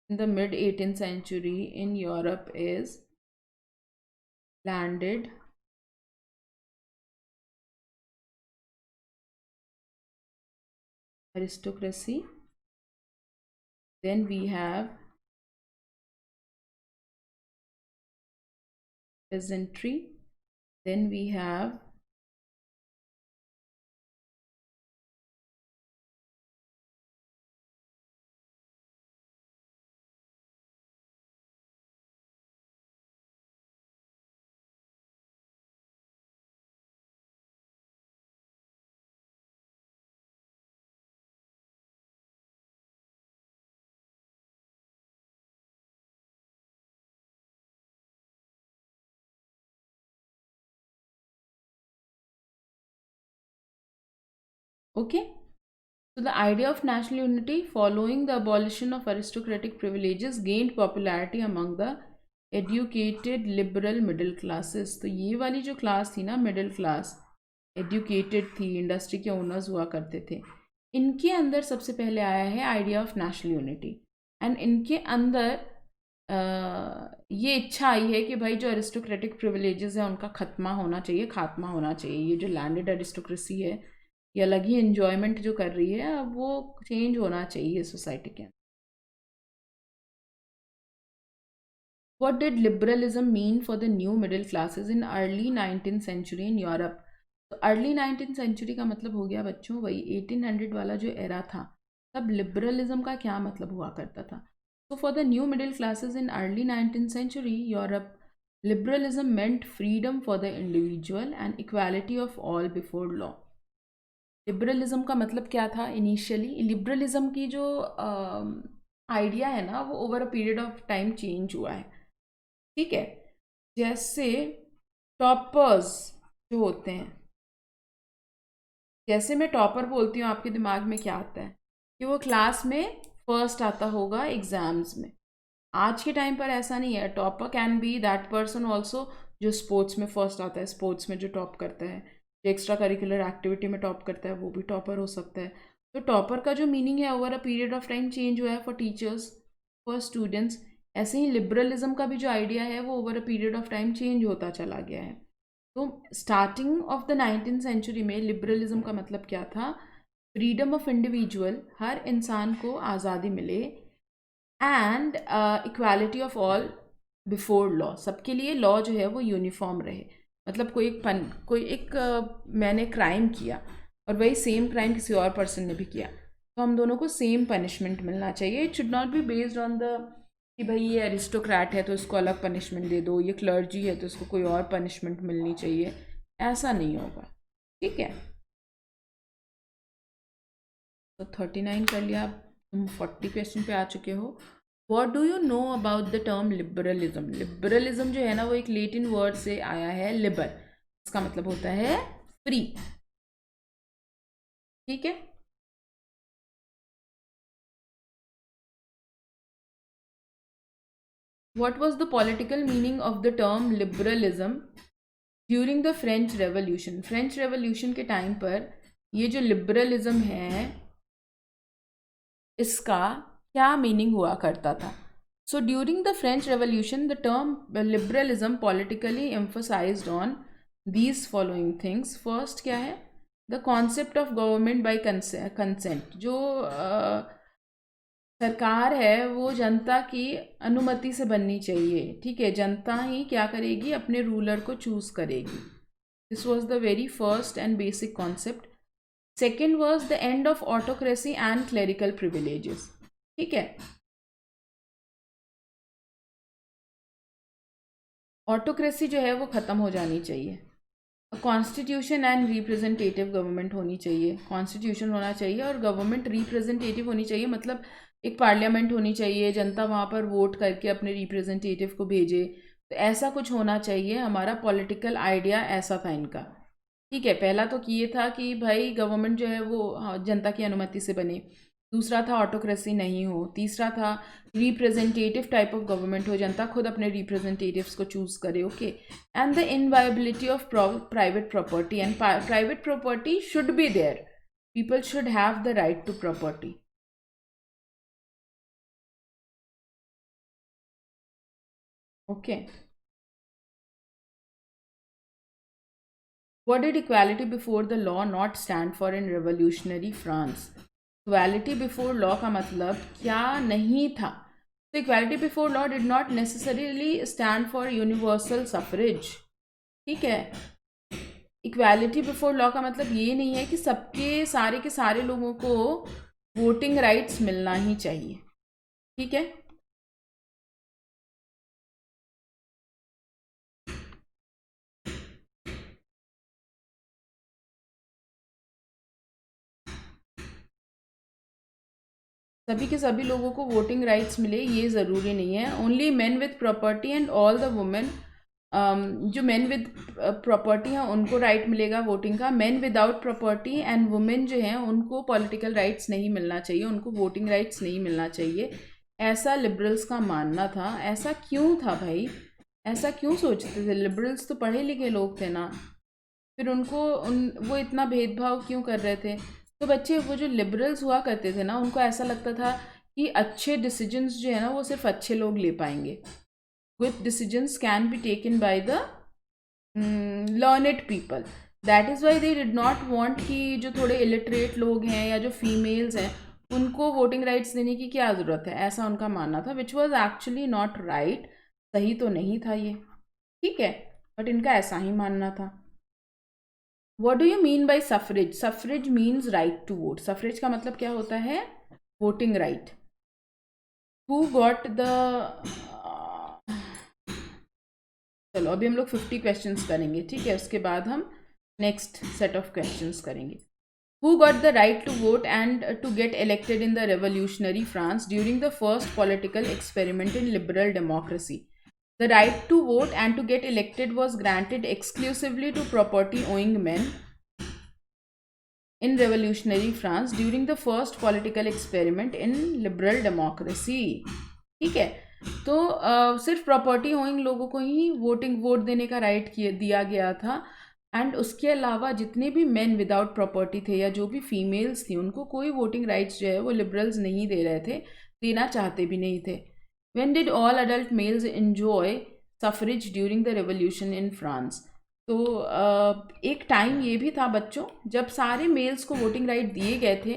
in the mid 18th century in Europe is landed aristocracy, then we have peasantry, then we have okay. So the idea of national unity following the abolition of aristocratic privileges gained popularity among the educated liberal middle classes. तो ये वाली जो class थी ना, middle class, educated थी, industry के owners हुआ करते थे, इनके अंदर सबसे पहले आया है idea of national unity. And इनके अंदर ये इच्छा आई है कि भाई जो अरिस्टोक्रेटिक प्रिविलेजेस है उनका खत्मा होना चाहिए, खात्मा होना चाहिए। ये जो लैंडेड अरिस्टोक्रेसी है ये अलग ही एन्जॉयमेंट जो कर रही है, अब वो चेंज होना चाहिए सोसाइटी के अंदर। What did liberalism mean for the new middle classes in early 19th century in Europe? तो अर्ली 19th सेंचुरी का मतलब हो गया बच्चों वही 1800 वाला जो एरा था, तब लिबरलिज्म का क्या मतलब हुआ करता था। So for the new middle classes in early 19th century Europe, liberalism meant freedom for the individual and equality of all before law. Liberalism का मतलब क्या था इनिशियली? लिबरलिज्म की जो आइडिया है ना वो over a period of time change हुआ है, ठीक है। जैसे टॉपर्स जो होते हैं, जैसे मैं टॉपर बोलती हूँ आपके दिमाग में क्या आता है कि वो क्लास में फर्स्ट आता होगा एग्जाम्स में। आज के टाइम पर ऐसा नहीं है। Topper can be that person also जो स्पोर्ट्स में फर्स्ट आता है, स्पोर्ट्स में जो टॉप करता है, जो एक्स्ट्रा करिकुलर एक्टिविटी में टॉप करता है वो भी टॉपर हो सकता है। तो टॉपर का जो मीनिंग है over a period of time change हुआ है फॉर टीचर्स, फॉर स्टूडेंट्स। ऐसे ही लिबरलिज्म का भी जो आइडिया है वो over a period of time change होता चला गया है। तो starting of the 19th century में लिबरलिज्म का मतलब क्या था? फ्रीडम ऑफ इंडिविजुअल, हर इंसान को आज़ादी मिले, and equality of all before law, सबके लिए लॉ जो है वो यूनिफॉर्म रहे। मतलब कोई एक मैंने क्राइम किया और वही सेम क्राइम किसी और पर्सन ने भी किया, तो हम दोनों को सेम पनिशमेंट मिलना चाहिए। It should not be based on the कि भाई ये अरिस्टोक्रेट है तो इसको अलग पनिशमेंट दे दो, ये क्लर्जी है तो इसको कोई और पनिशमेंट मिलनी चाहिए, ऐसा नहीं होगा, ठीक है। तो 39 कर लिया, तुम 40 क्वेश्चन पे आ चुके हो। What do you know about the term liberalism? Liberalism जो है ना वो एक लेटिन वर्ड से आया है, लिबर, इसका मतलब होता है फ्री, ठीक है। What was the political meaning of the term liberalism during the French Revolution? French revolution के टाइम पर ये जो लिबरलिज्म है इसका क्या मीनिंग हुआ करता था. So during the French Revolution, the term liberalism politically emphasized on these following things. First क्या है? The concept of government by consent. जो सरकार है वो जनता की अनुमति से बननी चाहिए. ठीक है, जनता ही क्या करेगी, अपने रूलर को चूज करेगी. This was the very first and basic concept. Second was the end of autocracy and clerical privileges. ठीक है, ऑटोक्रेसी जो है वो ख़त्म हो जानी चाहिए. कॉन्स्टिट्यूशन एंड रिप्रेजेंटेटिव गवर्नमेंट होनी चाहिए. कॉन्स्टिट्यूशन होना चाहिए और गवर्नमेंट रिप्रेजेंटेटिव होनी चाहिए. मतलब एक पार्लियामेंट होनी चाहिए, जनता वहाँ पर वोट करके अपने रिप्रेजेंटेटिव को भेजे. तो ऐसा कुछ होना चाहिए. हमारा पॉलिटिकल आइडिया ऐसा था इनका. ठीक है, पहला तो ये था कि भाई गवर्नमेंट जो है वो जनता की अनुमति से बने. दूसरा था ऑटोक्रेसी नहीं हो. तीसरा था रिप्रेजेंटेटिव टाइप ऑफ गवर्नमेंट हो, जनता खुद अपने रिप्रेजेंटेटिव्स को चूज करे. Okay, and the inviolability of private property. And private property should be there. People should have the right to property. Okay, what did equality before the law not stand for in revolutionary France? Equality before law का मतलब क्या नहीं था. तो equality before law did not necessarily stand for universal suffrage. ठीक है, equality before law का मतलब ये नहीं है कि सबके सारे के सारे लोगों को वोटिंग राइट्स मिलना ही चाहिए. ठीक है, सभी के सभी लोगों को वोटिंग राइट्स मिले ये ज़रूरी नहीं है. Only main with property and all the women, जो मेन विद प्रॉपर्टी हैं उनको राइट मिलेगा वोटिंग का. Main without property and women जो हैं उनको पॉलिटिकल राइट्स नहीं मिलना चाहिए, उनको वोटिंग राइट्स नहीं मिलना चाहिए. ऐसा लिबरल्स का मानना था. ऐसा क्यों था भाई, ऐसा क्यों सोचते थे? लिबरल्स तो पढ़े लिखे लोग थे ना, फिर उनको वो इतना भेदभाव क्यों कर रहे थे? तो बच्चे, वो जो लिबरल्स हुआ करते थे ना, उनको ऐसा लगता था कि अच्छे डिसीजंस जो है ना वो सिर्फ अच्छे लोग ले पाएंगे. Good decisions can be taken by the learned people. That is why they did not want कि जो थोड़े illiterate लोग हैं या जो females हैं उनको voting rights देने की क्या ज़रूरत है, ऐसा उनका मानना था. which was actually not right. सही तो नहीं था ये. ठीक है, बट इनका ऐसा ही मानना था. What do you mean by suffrage? Suffrage means right to vote. Suffrage का मतलब क्या होता है? Voting right. Who got the चलो अभी हम लोग 50 क्वेश्चंस करेंगे. ठीक है, उसके बाद हम नेक्स्ट सेट ऑफ क्वेश्चंस करेंगे. Who got the right to vote and to get elected in the revolutionary France during the first political experiment in liberal democracy? The right to vote and to get elected was granted exclusively to property-owning men in revolutionary France during the first political experiment in liberal democracy. ठीक है, तो सिर्फ property owing लोगों को ही vote देने का right दिया गया था. एंड उसके अलावा जितने भी मेन विदाउट प्रॉपर्टी थे या जो भी फीमेल्स थी उनको कोई वोटिंग राइट्स जो है वो लिबरल्स नहीं दे रहे थे, देना चाहते भी नहीं थे. When did all adult males enjoy suffrage during the revolution in France? तो एक टाइम ये भी था बच्चों जब सारे मेल्स को वोटिंग राइट दिए गए थे.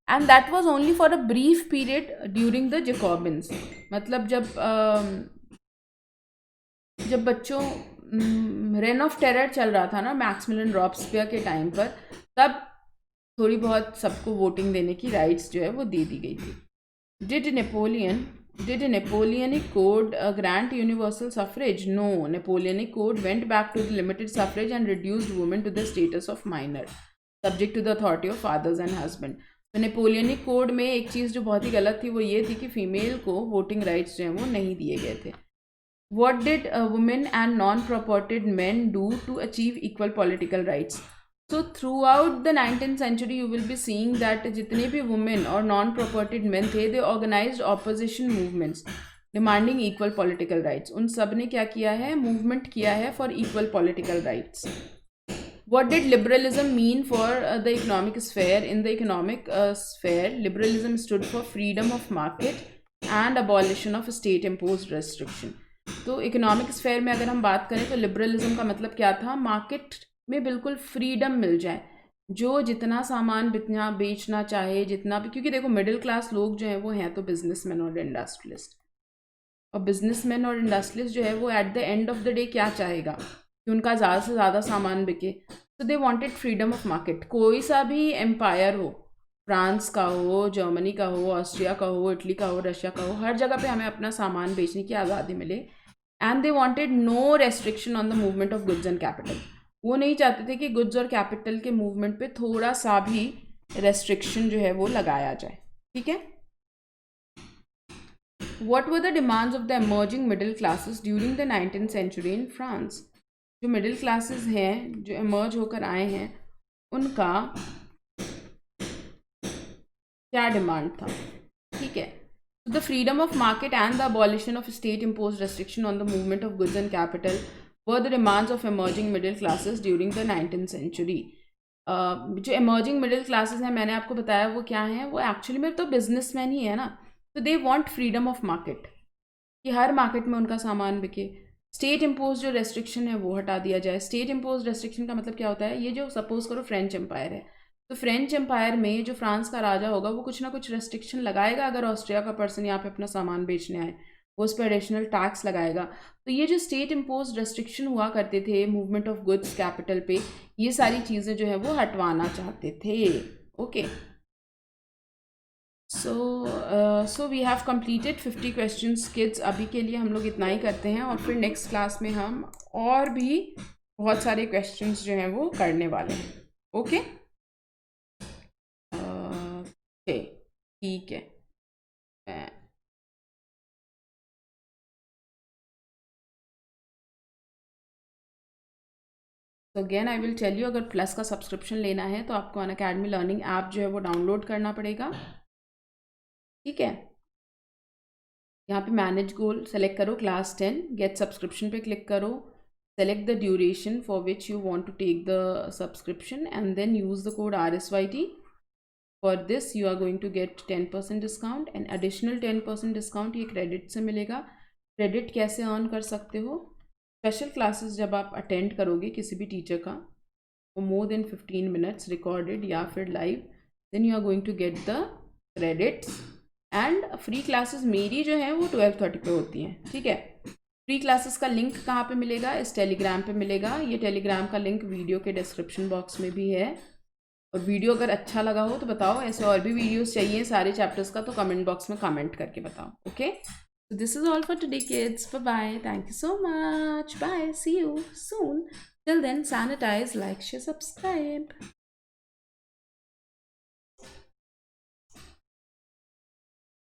And that was only for a brief period during the Jacobins. मतलब जब बच्चों रेन ऑफ टेरर चल रहा था ना मैक्सिमिलियन रॉब्सपियर के टाइम पर, तब थोड़ी बहुत सबको वोटिंग देने की राइट्स जो है वो दे दी गई थी. Did Napoleonic Code grant universal suffrage? No, Napoleonic Code went back to the limited suffrage and reduced women to the status of minor, subject to the authority of fathers and husband. तो Napoleonic code में एक चीज़ जो बहुत ही गलत थी वो ये थी कि फीमेल को वोटिंग राइट्स जो हैं वो नहीं दिए गए थे. What did women and non-propertied men do to achieve equal political rights? So throughout the 19th century you will be seeing that जितने भी women और non-propertied men थे, they organized opposition movements demanding equal political rights. उन सब ने क्या किया है? मूवमेंट किया है for equal political rights. What did liberalism mean for the economic sphere? In the economic sphere, liberalism stood for freedom of market and abolition of state imposed restriction. तो economic sphere में अगर हम बात करें तो liberalism का मतलब क्या था? मार्केट में बिल्कुल फ्रीडम मिल जाए, जो जितना सामान बितना बेचना चाहे, जितना भी, क्योंकि देखो मिडिल क्लास लोग जो हैं वो हैं तो बिजनेसमैन और इंडस्ट्रियलिस्ट, और बिजनेसमैन और इंडस्ट्रियलिस्ट जो है वो at the end of the day क्या चाहेगा कि उनका ज़्यादा से ज़्यादा सामान बिके. तो they wanted freedom of market. कोई सा भी एम्पायर हो, फ्रांस का हो, जर्मनी का हो, ऑस्ट्रिया का हो, इटली का हो, रशिया का हो, हर जगह पे हमें अपना सामान बेचने की आज़ादी मिले. And they wanted no restriction on the movement of goods and capital. वो नहीं चाहते थे कि गुड्स और कैपिटल के मूवमेंट पे थोड़ा सा भी रेस्ट्रिक्शन जो है वो लगाया जाए. ठीक है. What were the demands of the emerging middle classes during the 19th century in France? जो मिडिल क्लासेस हैं, जो emerge होकर आए हैं, उनका क्या डिमांड था? ठीक है. The freedom of market and the abolition of state imposed restriction on the movement of goods and capital were the demands of emerging middle classes during the 19th century. जो emerging middle classes हैं, मैंने आपको बताया वो क्या हैं, वो actually में तो बिजनेसमैन ही है ना. तो they want freedom of market, कि हर मार्केट में उनका सामान बिके. स्टेट इम्पोज जो रेस्ट्रिक्शन है वो हटा दिया जाए. स्टेट इम्पोज रेस्ट्रिक्शन का मतलब क्या होता है? ये जो सपोज करो फ्रेंच एम्पायर है, तो फ्रेंच एम्पायर में जो फ्रांस का राजा होगा वो कुछ ना कुछ रेस्ट्रिक्शन लगाएगा. अगर ऑस्ट्रिया का पर्सन यहाँ पे अपना सामान बेचने आए, वो उस पर एडिशनल टैक्स लगाएगा. तो ये जो स्टेट इम्पोज रेस्ट्रिक्शन हुआ करते थे मूवमेंट ऑफ गुड्स कैपिटल पे, ये सारी चीज़ें जो है वो हटवाना चाहते थे. Okay. So we have completed 50 questions kids. अभी के लिए हम लोग इतना ही करते हैं, और फिर नेक्स्ट क्लास में हम और भी बहुत सारे क्वेश्चंस जो हैं वो करने वाले हैं. ओके. ठीक है. तो again I will tell you, अगर प्लस का सब्सक्रिप्शन लेना है तो आपको अनअकैडमी लर्निंग ऐप जो है वो डाउनलोड करना पड़ेगा. ठीक है. यहाँ पे मैनेज गोल सेलेक्ट करो, क्लास 10, गेट सब्सक्रिप्शन पे क्लिक करो, select the duration for which you want to take the subscription, and then use the code RSYT. For this you are going to get 10% discount, and additional 10% discount ये credit से मिलेगा. Credit कैसे earn कर सकते हो? Special classes जब आप attend करोगे किसी भी टीचर का for more than 15 minutes recorded या फिर live, then you are going to get the credits. And free classes मेरी जो है वो 12:30 पे होती हैं. ठीक है. फ्री क्लासेस का लिंक कहाँ पे मिलेगा? इस टेलीग्राम पे मिलेगा. ये टेलीग्राम का लिंक वीडियो के डिस्क्रिप्शन बॉक्स में भी है. और वीडियो अगर अच्छा लगा हो तो बताओ, ऐसे और भी वीडियोस चाहिए सारे चैप्टर्स का तो कमेंट बॉक्स में कमेंट करके बताओ. Okay. So this is all for today, kids. Bye-bye. Thank you so much. Bye. See you soon. Till then, sanitize, like, share, subscribe.